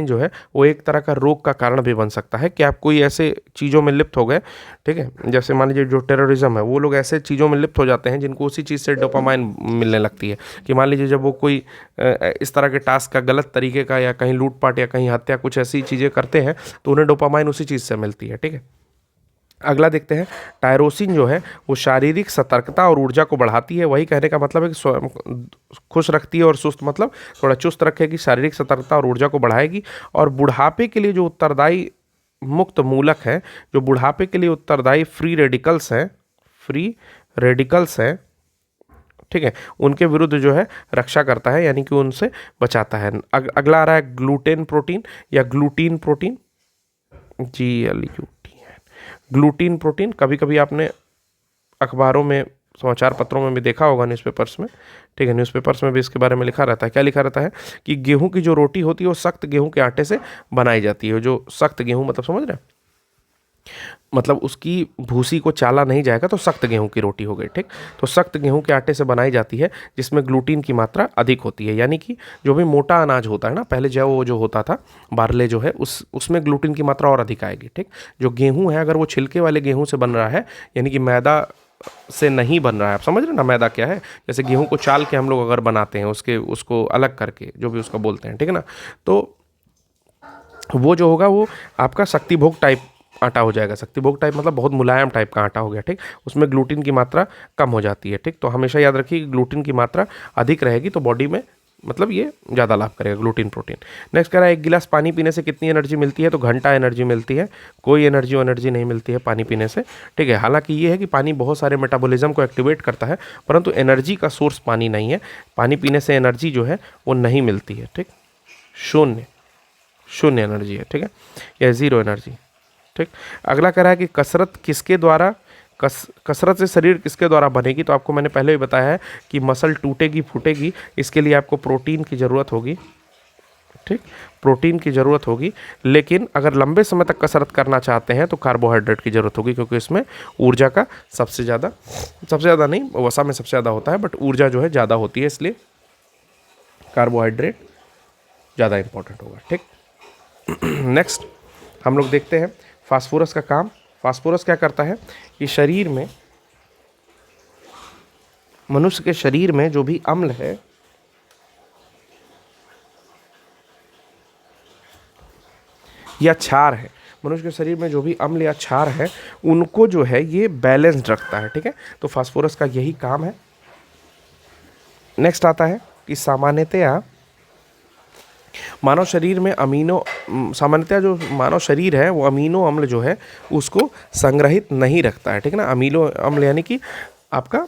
जो है वो एक तरह का रोग का कारण भी बन सकता है कि आप कोई ऐसे चीज़ों में लिप्त हो गए, ठीक है। जैसे मान लीजिए जो टेररिज्म है, वो लोग ऐसे चीज़ों में लिप्त हो जाते हैं जिनको उसी चीज़ से डोपामाइन मिलने लगती है। कि मान लीजिए जब वो कोई इस तरह के टास्क का गलत तरीके का या कहीं लूटपाट या कहीं हत्या कुछ ऐसी चीज़ें करते हैं तो उन्हें डोपामाइन उसी चीज़ से मिलती है, ठीक है। अगला देखते हैं, टायरोसिन जो है वो शारीरिक सतर्कता और ऊर्जा को बढ़ाती है। वही कहने का मतलब है कि स्वयं खुश रखती है और सुस्त मतलब थोड़ा चुस्त रखेगी, शारीरिक सतर्कता और ऊर्जा को बढ़ाएगी। और बुढ़ापे के लिए जो उत्तरदायी मुक्त मूलक है, जो बुढ़ापे के लिए उत्तरदायी फ्री रेडिकल्स हैं, ठीक है, उनके विरुद्ध जो है रक्षा करता है, यानी कि उनसे बचाता है। अगला आ रहा है ग्लूटेन प्रोटीन या ग्लूटीन प्रोटीन, ग्लूटीन प्रोटीन। कभी कभी आपने अखबारों में, समाचार पत्रों में भी देखा होगा, न्यूज़पेपर्स में, ठीक है, न्यूज़पेपर्स में भी इसके बारे में लिखा रहता है। क्या लिखा रहता है कि गेहूं की जो रोटी होती है वो सख्त गेहूं के आटे से बनाई जाती है। जो सख्त गेहूं मतलब समझ रहे हैं, मतलब उसकी भूसी को चाला नहीं जाएगा तो सख्त गेहूं की रोटी हो गई, ठीक। तो सख्त गेहूं के आटे से बनाई जाती है जिसमें ग्लूटीन की मात्रा अधिक होती है। यानी कि जो भी मोटा अनाज होता है ना, पहले जो होता था बारले जो है, उसमें ग्लूटीन की मात्रा और अधिक आएगी, ठीक। जो गेहूं है अगर वो छिलके वाले गेहूं से बन रहा है, यानी कि मैदा से नहीं बन रहा है, आप समझ रहे हैं ना मैदा क्या है, जैसे गेहूं को चाल के हम लोग अगर बनाते हैं उसको अलग करके जो भी उसका बोलते हैं, ठीक है ना, तो वो जो होगा वो आपका शक्तिभोग टाइप आटा हो जाएगा। शक्तिभोग टाइप मतलब बहुत मुलायम टाइप का आटा हो गया, ठीक। उसमें ग्लूटीन की मात्रा कम हो जाती है, ठीक। तो हमेशा याद रखिए कि ग्लूटीन की मात्रा अधिक रहेगी तो बॉडी में मतलब ये ज़्यादा लाभ करेगा ग्लूटीन प्रोटीन। नेक्स्ट कह रहा है, 1 गिलास पानी पीने से कितनी एनर्जी मिलती है, तो घंटा एनर्जी मिलती है। कोई एनर्जी नहीं मिलती है पानी पीने से, ठीक है। हालांकि ये है कि पानी बहुत सारे मेटाबॉलिज्म को एक्टिवेट करता है, परंतु एनर्जी का सोर्स पानी नहीं है। पानी पीने से एनर्जी जो है वो नहीं मिलती है, ठीक। शून्य एनर्जी है, ठीक है, या ज़ीरो एनर्जी, ठीक। अगला कह रहा है कि कसरत से शरीर किसके द्वारा बनेगी, तो आपको मैंने पहले भी बताया है कि मसल टूटेगी फूटेगी, इसके लिए आपको प्रोटीन की ज़रूरत होगी, ठीक, प्रोटीन की ज़रूरत होगी। लेकिन अगर लंबे समय तक कसरत करना चाहते हैं तो कार्बोहाइड्रेट की ज़रूरत होगी, क्योंकि इसमें ऊर्जा का सबसे ज़्यादा नहीं, वसा में सबसे ज़्यादा होता है, बट ऊर्जा जो है ज़्यादा होती है, इसलिए कार्बोहाइड्रेट ज़्यादा इंपॉर्टेंट होगा, ठीक। नेक्स्ट हम लोग देखते हैं फास्फोरस का काम। फास्फोरस क्या करता है कि मनुष्य के शरीर में जो भी अम्ल है या क्षार है, मनुष्य के शरीर में जो भी अम्ल या क्षार है उनको जो है ये बैलेंस्ड रखता है, ठीक है। तो फास्फोरस का यही काम है। नेक्स्ट आता है कि सामान्यतया मानव शरीर में सामान्यतया जो मानव शरीर है वो अमीनो अम्ल जो है उसको संग्रहित नहीं रखता है, ठीक है ना। अमीनो अम्ल यानी कि आपका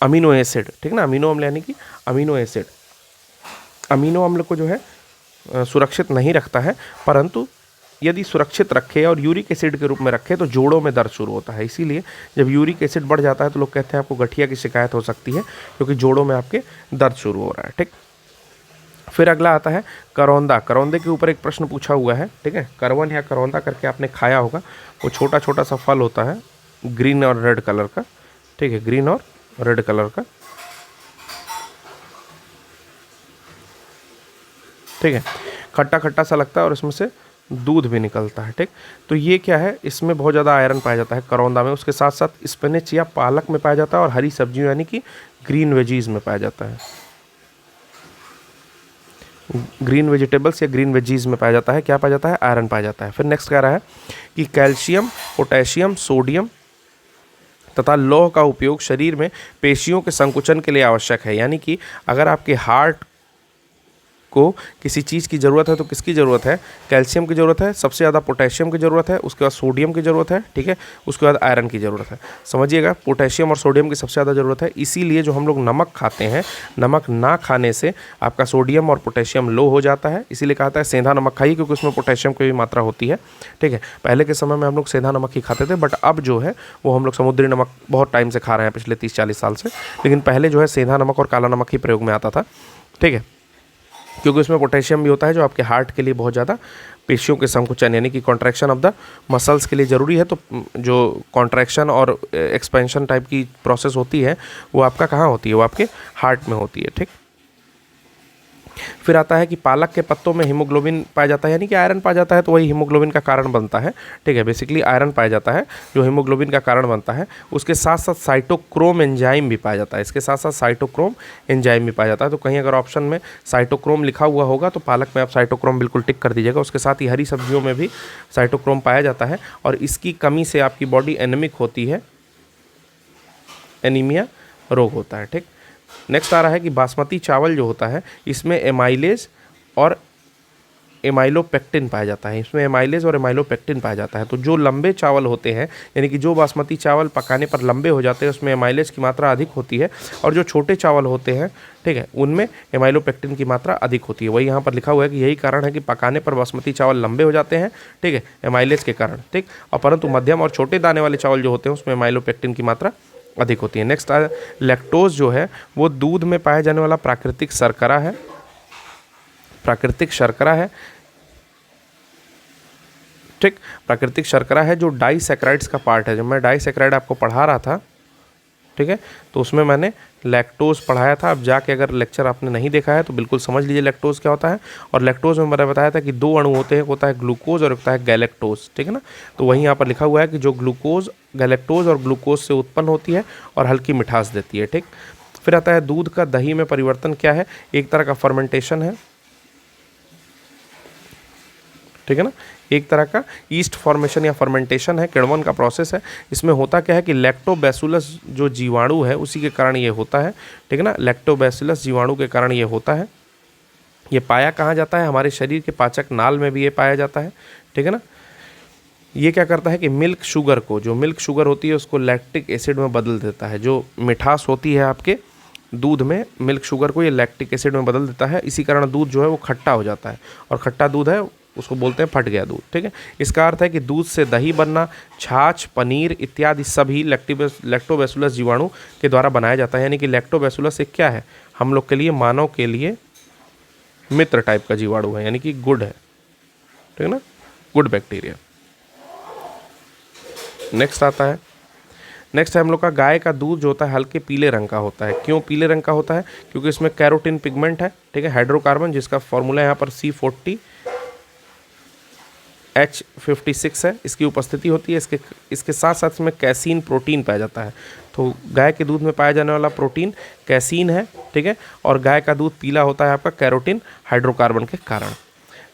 अमीनो एसिड, ठीक है ना। अमीनो अम्ल यानी कि अमीनो एसिड, अमीनो अम्ल को जो है सुरक्षित नहीं रखता है, परंतु यदि सुरक्षित रखे और यूरिक एसिड के रूप में रखे तो जोड़ों में दर्द शुरू होता है। इसीलिए जब यूरिक एसिड बढ़ जाता है तो लोग कहते हैं आपको गठिया की शिकायत हो सकती है, क्योंकि जोड़ों में आपके दर्द शुरू हो रहा है, ठीक। फिर अगला आता है करौंदा। करौंदे के ऊपर एक प्रश्न पूछा हुआ है, ठीक है। करवन या करौंदा करके आपने खाया होगा, वो छोटा छोटा सा फल होता है, ग्रीन और रेड कलर का, ठीक है, ग्रीन और रेड कलर का, ठीक है। खट्टा खट्टा सा लगता है और इसमें से दूध भी निकलता है, ठीक। तो ये क्या है, इसमें बहुत ज़्यादा आयरन पाया जाता है करौंदा में। उसके साथ साथ स्पिनच या पालक में पाया जाता है और हरी सब्जियों यानी कि ग्रीन वेजीज में पाया जाता है। ग्रीन वेजिटेबल्स या ग्रीन वेजीज में पाया जाता है, क्या पाया जाता है, आयरन पाया जाता है। फिर नेक्स्ट कह रहा है कि कैल्शियम, पोटेशियम, सोडियम तथा लौह का उपयोग शरीर में पेशियों के संकुचन के लिए आवश्यक है। यानी कि अगर आपके हार्ट को किसी चीज़ की ज़रूरत है तो किसकी ज़रूरत है, कैल्शियम की ज़रूरत है, सबसे ज़्यादा पोटेशियम की ज़रूरत है, उसके बाद सोडियम की ज़रूरत है, ठीक है, उसके बाद आयरन की ज़रूरत है। समझिएगा, पोटेशियम और सोडियम की सबसे ज़्यादा ज़रूरत है। इसीलिए जो हम लोग नमक खाते हैं, नमक ना खाने से आपका सोडियम और पोटेशियम लो हो जाता है। इसीलिए कहता है सेंधा नमक खाइए, क्योंकि उसमें पोटेशियम की भी मात्रा होती है, ठीक है। पहले के समय में हम लोग सेंधा नमक ही खाते थे, बट अब जो है वो हम लोग समुद्री नमक बहुत टाइम से खा रहे हैं, पिछले 30-40 साल से। लेकिन पहले जो है सेंधा नमक और काला नमक ही प्रयोग में आता था, ठीक है, क्योंकि उसमें पोटेशियम भी होता है जो आपके हार्ट के लिए बहुत ज़्यादा पेशियों के संकुचन यानी कि कॉन्ट्रैक्शन ऑफ द मसल्स के लिए ज़रूरी है। तो जो कॉन्ट्रैक्शन और एक्सपेंशन टाइप की प्रोसेस होती है वो आपका कहाँ होती है, वो आपके हार्ट में होती है, ठीक। फिर आता है कि पालक के पत्तों में हीमोग्लोबिन पाया जाता है, यानी कि आयरन पाया जाता है, तो वही हीमोग्लोबिन का कारण बनता है, ठीक है। बेसिकली आयरन पाया जाता है जो हीमोग्लोबिन का कारण बनता है। उसके साथ साथ साइटोक्रोम एंजाइम भी पाया जाता है, इसके साथ साथ साइटोक्रोम एंजाइम भी पाया जाता है। तो कहीं अगर ऑप्शन में साइटोक्रोम लिखा हुआ होगा तो पालक में आप साइटोक्रोम बिल्कुल टिक कर दीजिएगा। उसके साथ ही हरी सब्जियों में भी साइटोक्रोम पाया जाता है और इसकी कमी से आपकी बॉडी एनेमिक होती है, एनीमिया रोग होता है, ठीक। नेक्स्ट आ रहा है कि बासमती चावल जो होता है इसमें एमाइलेज और एमाइलोपेक्टिन पाया जाता है, इसमें एमाइलेज और एमाइलोपेक्टिन पाया जाता है। तो जो लंबे चावल होते हैं, यानी कि जो बासमती चावल पकाने पर लंबे हो जाते हैं, उसमें एमाइलेज की मात्रा अधिक होती है, और जो छोटे चावल होते हैं, ठीक है, उनमें एमाइलोपेक्टिन की मात्रा अधिक होती है। वही यहाँ पर लिखा हुआ है कि यही कारण है कि पकाने पर बासमती चावल लंबे हो जाते हैं, ठीक है, एमाइलेज के कारण, ठीक। और परंतु मध्यम और छोटे दाने वाले चावल जो होते हैं उसमें एमाइलोपेक्टिन की मात्रा अधिक होती है। नेक्स्ट लैक्टोज जो है वो दूध में पाया जाने वाला प्राकृतिक शर्करा है, प्राकृतिक शर्करा है, ठीक। प्राकृतिक शर्करा है जो डाइसैकेराइड्स का पार्ट है। जब मैं डाइसैकेराइड आपको पढ़ा रहा था, ठीक है, तो उसमें मैंने लैक्टोज पढ़ाया था। अब जाके अगर लेक्चर आपने नहीं देखा है तो बिल्कुल समझ लीजिए लैक्टोज क्या होता है। और लैक्टोज में मैंने बताया था कि दो अणु होते हैं, होता है ग्लूकोज और होता है गैलेक्टोज, ठीक है ना। तो वहीं यहाँ पर लिखा हुआ है कि जो ग्लूकोज, गैलेक्टोज और ग्लूकोज से उत्पन्न होती है और हल्की मिठास देती है, ठीक। फिर आता है दूध का दही में परिवर्तन क्या है, एक तरह का फर्मेंटेशन है, ठीक है ना, एक तरह का ईस्ट फॉर्मेशन या फर्मेंटेशन है, किण्वन का प्रोसेस है। इसमें होता क्या है कि लैक्टोबैसिलस जो जीवाणु है उसी के कारण ये होता है, ठीक है ना। लैक्टोबैसिलस जीवाणु के कारण ये होता है। ये पाया कहाँ जाता है, हमारे शरीर के पाचक नाल में भी ये पाया जाता है, ठीक है ना। ये क्या करता है कि मिल्क शुगर को, जो मिल्क शुगर होती है उसको लैक्टिक एसिड में बदल देता है। जो मिठास होती है आपके दूध में, मिल्क शुगर को ये लैक्टिक एसिड में बदल देता है। इसी कारण दूध जो है वो खट्टा हो जाता है, और खट्टा दूध है उसको बोलते हैं फट गया दूध, ठीक है। इसका अर्थ है कि दूध से दही बनना, छाछ, पनीर इत्यादि सभी लैक्टोबैसिलस जीवाणु के द्वारा बनाया जाता है। यानी कि लैक्टोबैसिलस एक क्या है, हम लोग के लिए, मानव के लिए मित्र टाइप का जीवाणु है, यानी कि गुड है, ठीक है ना, गुड बैक्टीरिया। नेक्स्ट आता है, नेक्स्ट है हम लोग का गाय का दूध जो होता है हल्के पीले रंग का होता है। क्यों पीले रंग का होता है, क्योंकि इसमें कैरोटीन पिगमेंट है, ठीक है, हाइड्रोकार्बन, जिसका फॉर्मूला यहाँ पर C40H56 है, इसकी उपस्थिति होती है। इसके साथ साथ इसमें कैसीन प्रोटीन पाया जाता है। तो गाय के दूध में पाया जाने वाला प्रोटीन कैसीन है, ठीक है, और गाय का दूध पीला होता है आपका कैरोटीन हाइड्रोकार्बन के कारण।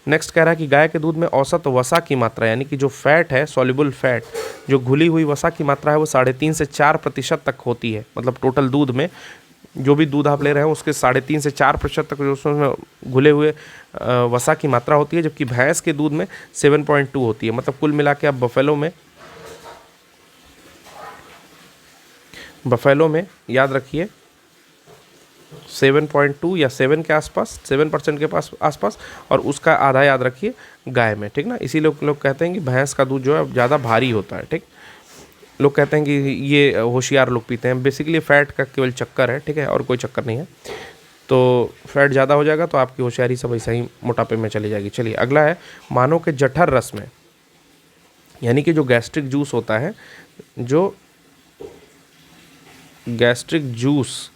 नेक्स्ट कह रहा है कि गाय के दूध में औसत वसा की मात्रा, यानी कि जो फैट है, सॉल्युबल फैट, जो घुली हुई वसा की मात्रा है वो 3.5 से 4% तक होती है। मतलब टोटल दूध में जो भी दूध आप ले रहे हैं उसके 3.5 से 4% तक जो उसमें घुले हुए वसा की मात्रा होती है, जबकि भैंस के दूध में 7.2 होती है। मतलब कुल मिला के आप बफेलो में याद रखिए 7.2 या 7 के आसपास, 7% के पास आसपास, और उसका आधा याद रखिए गाय में, ठीक ना। इसीलिए लोग कहते हैं कि भैंस का दूध जो है ज़्यादा भारी होता है, ठीक। लोग कहते हैं कि ये होशियार लोग पीते हैं, बेसिकली फ़ैट का केवल चक्कर है, ठीक है, और कोई चक्कर नहीं है। तो फैट ज़्यादा हो जाएगा तो आपकी होशियारी सब ऐसा ही मोटापे में चली जाएगी। चलिए अगला है, मानव के जठर रस में, यानी कि जो गैस्ट्रिक जूस होता है, जो गैस्ट्रिक जूस,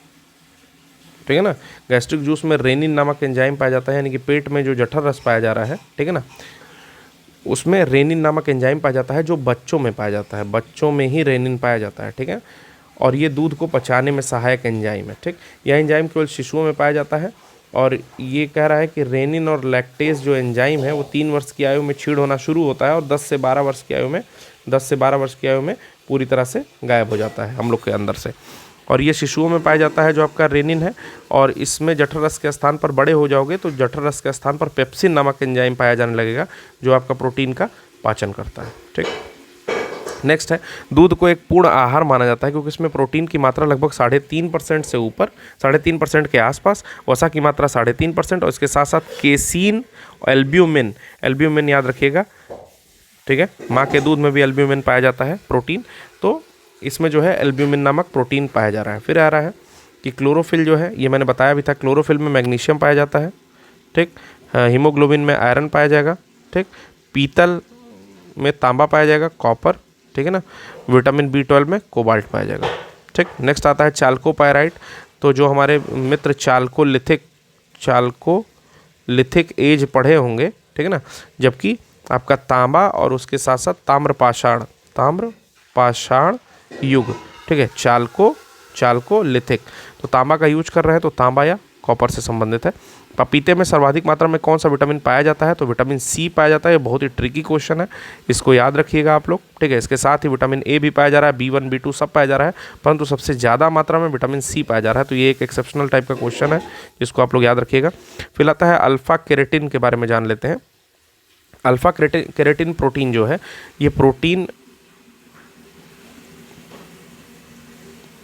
ठीक है ना, गैस्ट्रिक जूस में रेनिन नामक एंजाइम पाया जाता है, यानी कि पेट में जो जठर रस पाया जा रहा है, ठीक है ना, उसमें रेनिन नामक एंजाइम पाया जाता है, जो बच्चों में पाया जाता है। बच्चों में ही रेनिन पाया जाता है, ठीक है। और ये दूध को पचाने में सहायक एंजाइम है, ठीक। यह एंजाइम केवल शिशुओं में पाया जाता है। और ये कह रहा है कि रेनिन और लैक्टेज जो एंजाइम है वो 3 वर्ष की आयु में क्षीण होना शुरू होता है और 10 से 12 वर्ष की आयु में पूरी तरह से गायब हो जाता है हम लोग के अंदर से। और ये शिशुओं में पाया जाता है जो आपका रेनिन है। और इसमें जठर रस के स्थान पर बड़े हो जाओगे तो जठर रस के स्थान पर पेप्सिन नामक एंजाइम पाया जाने लगेगा, जो आपका प्रोटीन का पाचन करता है, ठीक। नेक्स्ट है, दूध को एक पूर्ण आहार माना जाता है क्योंकि इसमें प्रोटीन की मात्रा लगभग 3.5% से ऊपर, 3.5% के आसपास, वसा की मात्रा 3.5%, और इसके साथ साथ केसीन, एल्ब्यूमिन याद रखिएगा, ठीक है। माँ के दूध में भी एल्ब्यूमिन पाया जाता है प्रोटीन, तो इसमें जो है एल्ब्यूमिन नामक प्रोटीन पाया जा रहा है। फिर आ रहा है कि क्लोरोफिल जो है, ये मैंने बताया भी था, क्लोरोफिल में मैग्नीशियम पाया जाता है, ठीक। हीमोग्लोबिन में आयरन पाया जाएगा, ठीक। पीतल में तांबा पाया जाएगा, कॉपर, ठीक है ना। विटामिन B12 में कोबाल्ट पाया जाएगा, ठीक। नेक्स्ट आता है चाल्कोपायराइट, तो जो हमारे मित्र चाल्कोलिथिक एज पढ़े होंगे, ठीक है ना, जबकि आपका तांबा और उसके साथ साथ ताम्रपाषाण युग, ठीक है, चाल्कोलिथिक, तो तांबा का यूज कर रहे हैं तो तांबा या कॉपर से संबंधित है। पपीते में सर्वाधिक मात्रा में कौन सा विटामिन पाया जाता है, तो विटामिन C पाया जाता है। ये बहुत ही ट्रिकी क्वेश्चन है, इसको याद रखिएगा आप लोग, ठीक है। इसके साथ ही विटामिन A भी पाया जा रहा है, B1 B2 सब पाया जा रहा है, परंतु सबसे ज़्यादा मात्रा में विटामिन C पाया जा रहा है। तो ये एक एक्सेप्शनल टाइप का क्वेश्चन है जिसको आप लोग याद रखिएगा। फिर आता है अल्फा केरेटिन के बारे में जान लेते हैं। अल्फा केरेटिन प्रोटीन जो है, ये प्रोटीन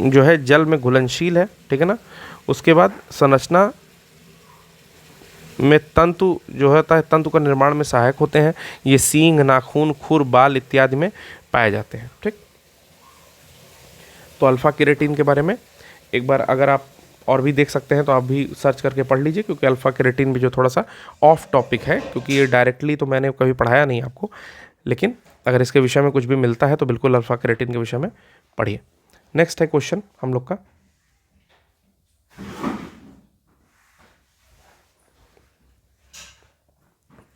जो है जल में घुलनशील है, ठीक है ना। उसके बाद संरचना में तंतु जो होता है, तंतु का निर्माण में सहायक होते हैं। ये सींग, नाखून, खुर, बाल इत्यादि में पाए जाते हैं, ठीक। तो अल्फा केरेटिन के बारे में एक बार अगर आप और भी देख सकते हैं तो आप भी सर्च करके पढ़ लीजिए, क्योंकि अल्फा केरेटिन भी जो थोड़ा सा ऑफ टॉपिक है, क्योंकि ये डायरेक्टली तो मैंने कभी पढ़ाया नहीं आपको, लेकिन अगर इसके विषय में कुछ भी मिलता है तो बिल्कुल अल्फा केरेटिन के विषय में पढ़िए। नेक्स्ट है क्वेश्चन हम लोग का,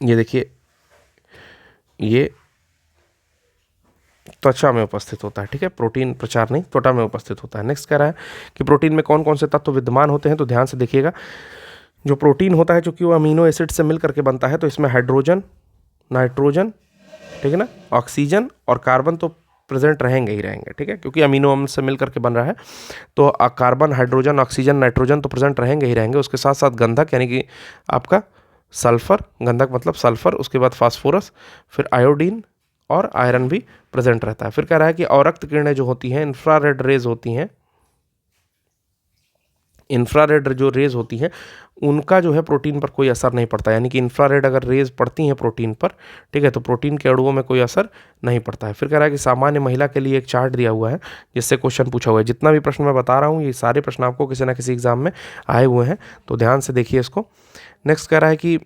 ये देखिए, ये त्वचा में उपस्थित होता है, ठीक है। प्रोटीन प्रचार नहीं, त्वचा में उपस्थित होता है। नेक्स्ट कह रहा है कि प्रोटीन में कौन कौन से तत्व विद्यमान होते हैं, तो ध्यान से देखिएगा। जो प्रोटीन होता है चूंकि वो अमीनो एसिड से मिल करके बनता है, तो इसमें हाइड्रोजन, नाइट्रोजन, ठीक है ना, ऑक्सीजन और कार्बन तो प्रेजेंट रहेंगे ही रहेंगे, ठीक है, क्योंकि अमीनो अम्ल से मिल करके बन रहा है। तो कार्बन, हाइड्रोजन, ऑक्सीजन, नाइट्रोजन तो प्रेजेंट रहेंगे ही रहेंगे। उसके साथ साथ गंधक, यानी कि आपका सल्फर, गंधक मतलब सल्फर, उसके बाद फास्फोरस, फिर आयोडीन और आयरन भी प्रेजेंट रहता है। फिर कह रहा है कि अवरक्त किरणें जो होती हैं, इंफ्रारेड रेज होती हैं, इंफ्रारेड जो रेज होती हैं उनका जो है प्रोटीन पर कोई असर नहीं पड़ता, यानी कि इंफ्रारेड अगर रेज पड़ती हैं प्रोटीन पर, ठीक है, तो प्रोटीन के अणुओं में कोई असर नहीं पड़ता है। फिर कह रहा है कि सामान्य महिला के लिए एक चार्ट दिया हुआ है जिससे क्वेश्चन पूछा हुआ है। जितना भी प्रश्न मैं बता रहा हूँ ये सारे प्रश्न आपको किसी ना किसी एग्जाम में आए हुए हैं, तो ध्यान से देखिए इसको। नेक्स्ट कह रहा है कि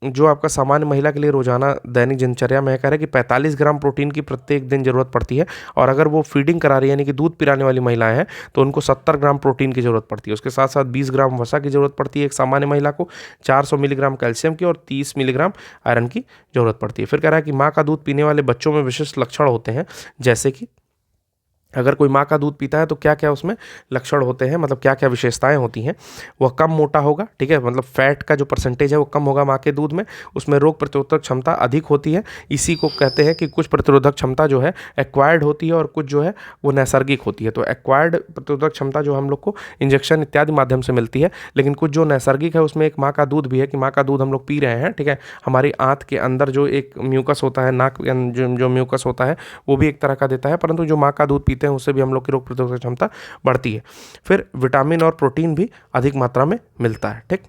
जो आपका सामान्य महिला के लिए रोजाना दैनिक दिनचर्या में है, कह रहा है कि 45 ग्राम प्रोटीन की प्रत्येक दिन जरूरत पड़ती है, और अगर वो फीडिंग करा रही है यानी कि दूध पिलाने वाली महिलाएं हैं तो उनको 70 ग्राम प्रोटीन की जरूरत पड़ती है। उसके साथ साथ 20 ग्राम वसा की जरूरत पड़ती है एक सामान्य महिला को, 400 मिलीग्राम कैल्शियम की और 30 मिलीग्राम आयरन की जरूरत पड़ती है। फिर कह रहा है कि माँ का दूध पीने वाले बच्चों में विशिष्ट लक्षण होते हैं, जैसे कि अगर कोई माँ का दूध पीता है तो क्या क्या उसमें लक्षण होते हैं, मतलब क्या क्या विशेषताएं होती हैं। वह कम मोटा होगा, ठीक है, मतलब फैट का जो परसेंटेज है वो कम होगा माँ के दूध में। उसमें रोग प्रतिरोधक क्षमता अधिक होती है। इसी को कहते हैं कि कुछ प्रतिरोधक क्षमता जो है एक्वायर्ड होती है और कुछ जो है वो नैसर्गिक होती है। तो एक्वायर्ड प्रतिरोधक क्षमता जो हम लोग को इंजेक्शन इत्यादि माध्यम से मिलती है, लेकिन कुछ जो नैसर्गिक है उसमें एक माँ का दूध भी है कि माँ का दूध हम लोग पी रहे हैं, ठीक है। हमारी आंत के अंदर जो एक म्यूकस होता है, नाक के जो म्यूकस होता है वो भी एक तरह का देता है, परंतु जो माँ का दूध पीते हैं उससे भी हम लोग की रोग प्रतिरोधक क्षमता बढ़ती है। फिर विटामिन और प्रोटीन भी अधिक मात्रा में मिलता है, ठीक।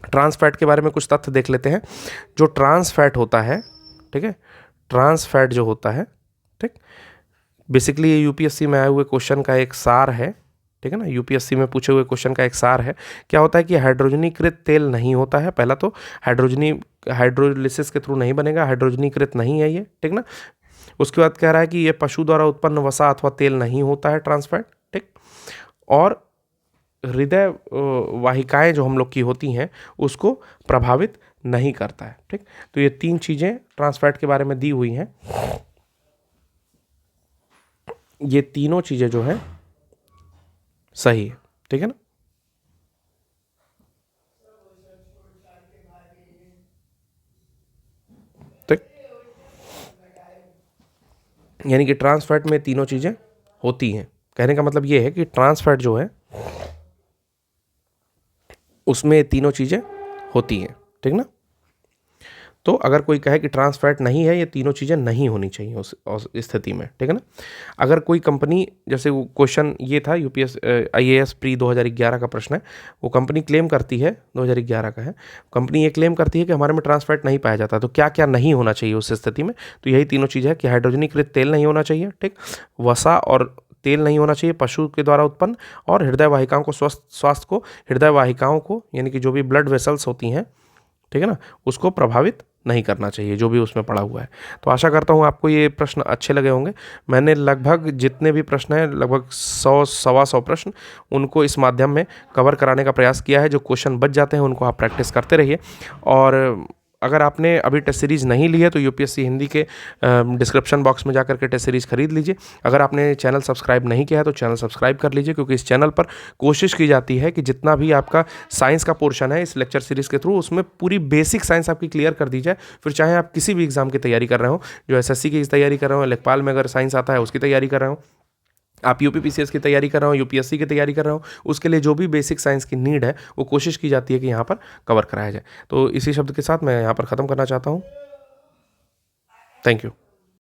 ट्रांस फैट के बारे में कुछ तथ्य देख लेते हैं। जो ट्रांस फैट होता है, ठीक है, ट्रांस फैट जो होता है, ठीक, बेसिकली ये यूपीएससी में आए हुए क्वेश्चन का एक सार है, ठीक है ना, यूपीएससी में पूछे हुए क्वेश्चन का एक सार है। क्या होता है कि हाइड्रोजनीकृत तेल नहीं होता है। पहला तो हाइड्रोलिसिस के थ्रू नहीं बनेगा, हाइड्रोजनीकृत नहीं है ये, ठीक ना। उसके बाद कह रहा है कि ये पशु द्वारा उत्पन्न वसा अथवा तेल नहीं होता है ट्रांस फैट, ठीक। और हृदय वाहिकाएं जो हम लोग की होती हैं उसको प्रभावित नहीं करता है, ठीक। तो ये 3 चीज़ें ट्रांस फैट के बारे में दी हुई हैं। ये तीनों चीज़ें जो है सही है, ठीक है ना। ठीक, यानी कि ट्रांस फैट में तीनों चीज़ें होती हैं। कहने का मतलब ये है कि ट्रांस फैट जो है उसमें तीनों चीज़ें होती हैं, ठीक ना। तो अगर कोई कहे कि ट्रांस फैट नहीं है, ये तीनों चीज़ें नहीं होनी चाहिए उस स्थिति में, ठीक है ना। अगर कोई कंपनी, जैसे वो क्वेश्चन ये था यूपीएस आईएएस प्री 2011 का प्रश्न है, वो कंपनी क्लेम करती है, 2011 का है, कंपनी ये क्लेम करती है कि हमारे में ट्रांस फैट नहीं पाया जाता। तो क्या क्या नहीं होना चाहिए उस स्थिति में, तो यही तीनों चीज़ें है कि हाइड्रोजनीकृत तेल नहीं होना चाहिए, ठीक, वसा और तेल नहीं होना चाहिए पशु के द्वारा उत्पन्न, और हृदय वाहिकाओं को स्वास्थ्य को, हृदय वाहिकाओं को यानी कि जो भी ब्लड वेसल्स होती हैं, ठीक है ना, उसको प्रभावित नहीं करना चाहिए जो भी उसमें पड़ा हुआ है। तो आशा करता हूँ आपको ये प्रश्न अच्छे लगे होंगे। मैंने लगभग जितने भी प्रश्न हैं, लगभग 100 सवा 100 प्रश्न, उनको इस माध्यम में कवर कराने का प्रयास किया है। जो क्वेश्चन बच जाते हैं उनको आप प्रैक्टिस करते रहिए। और अगर आपने अभी टेस्ट सीरीज़ नहीं ली है तो यूपीएससी हिंदी के डिस्क्रिप्शन बॉक्स में जाकर के टेस्ट सीरीज़ खरीद लीजिए। अगर आपने चैनल सब्सक्राइब नहीं किया है तो चैनल सब्सक्राइब कर लीजिए, क्योंकि इस चैनल पर कोशिश की जाती है कि जितना भी आपका साइंस का पोर्शन है इस लेक्चर सीरीज़ के थ्रू, उसमें पूरी बेसिक साइंस आपकी क्लियर कर दी जाए। फिर चाहे आप किसी भी एग्जाम की तैयारी कर रहे हो, जो एसएससी की तैयारी कर रहे हो, लेखपाल में अगर साइंस आता है उसकी तैयारी कर रहे हो, आप यूपीपीसीएस की तैयारी कर रहे हो, यूपीएससी की तैयारी कर रहे हो, उसके लिए जो भी बेसिक साइंस की नीड है वो कोशिश की जाती है कि यहाँ पर कवर कराया जाए। तो इसी शब्द के साथ मैं यहाँ पर ख़त्म करना चाहता हूँ। Thank you.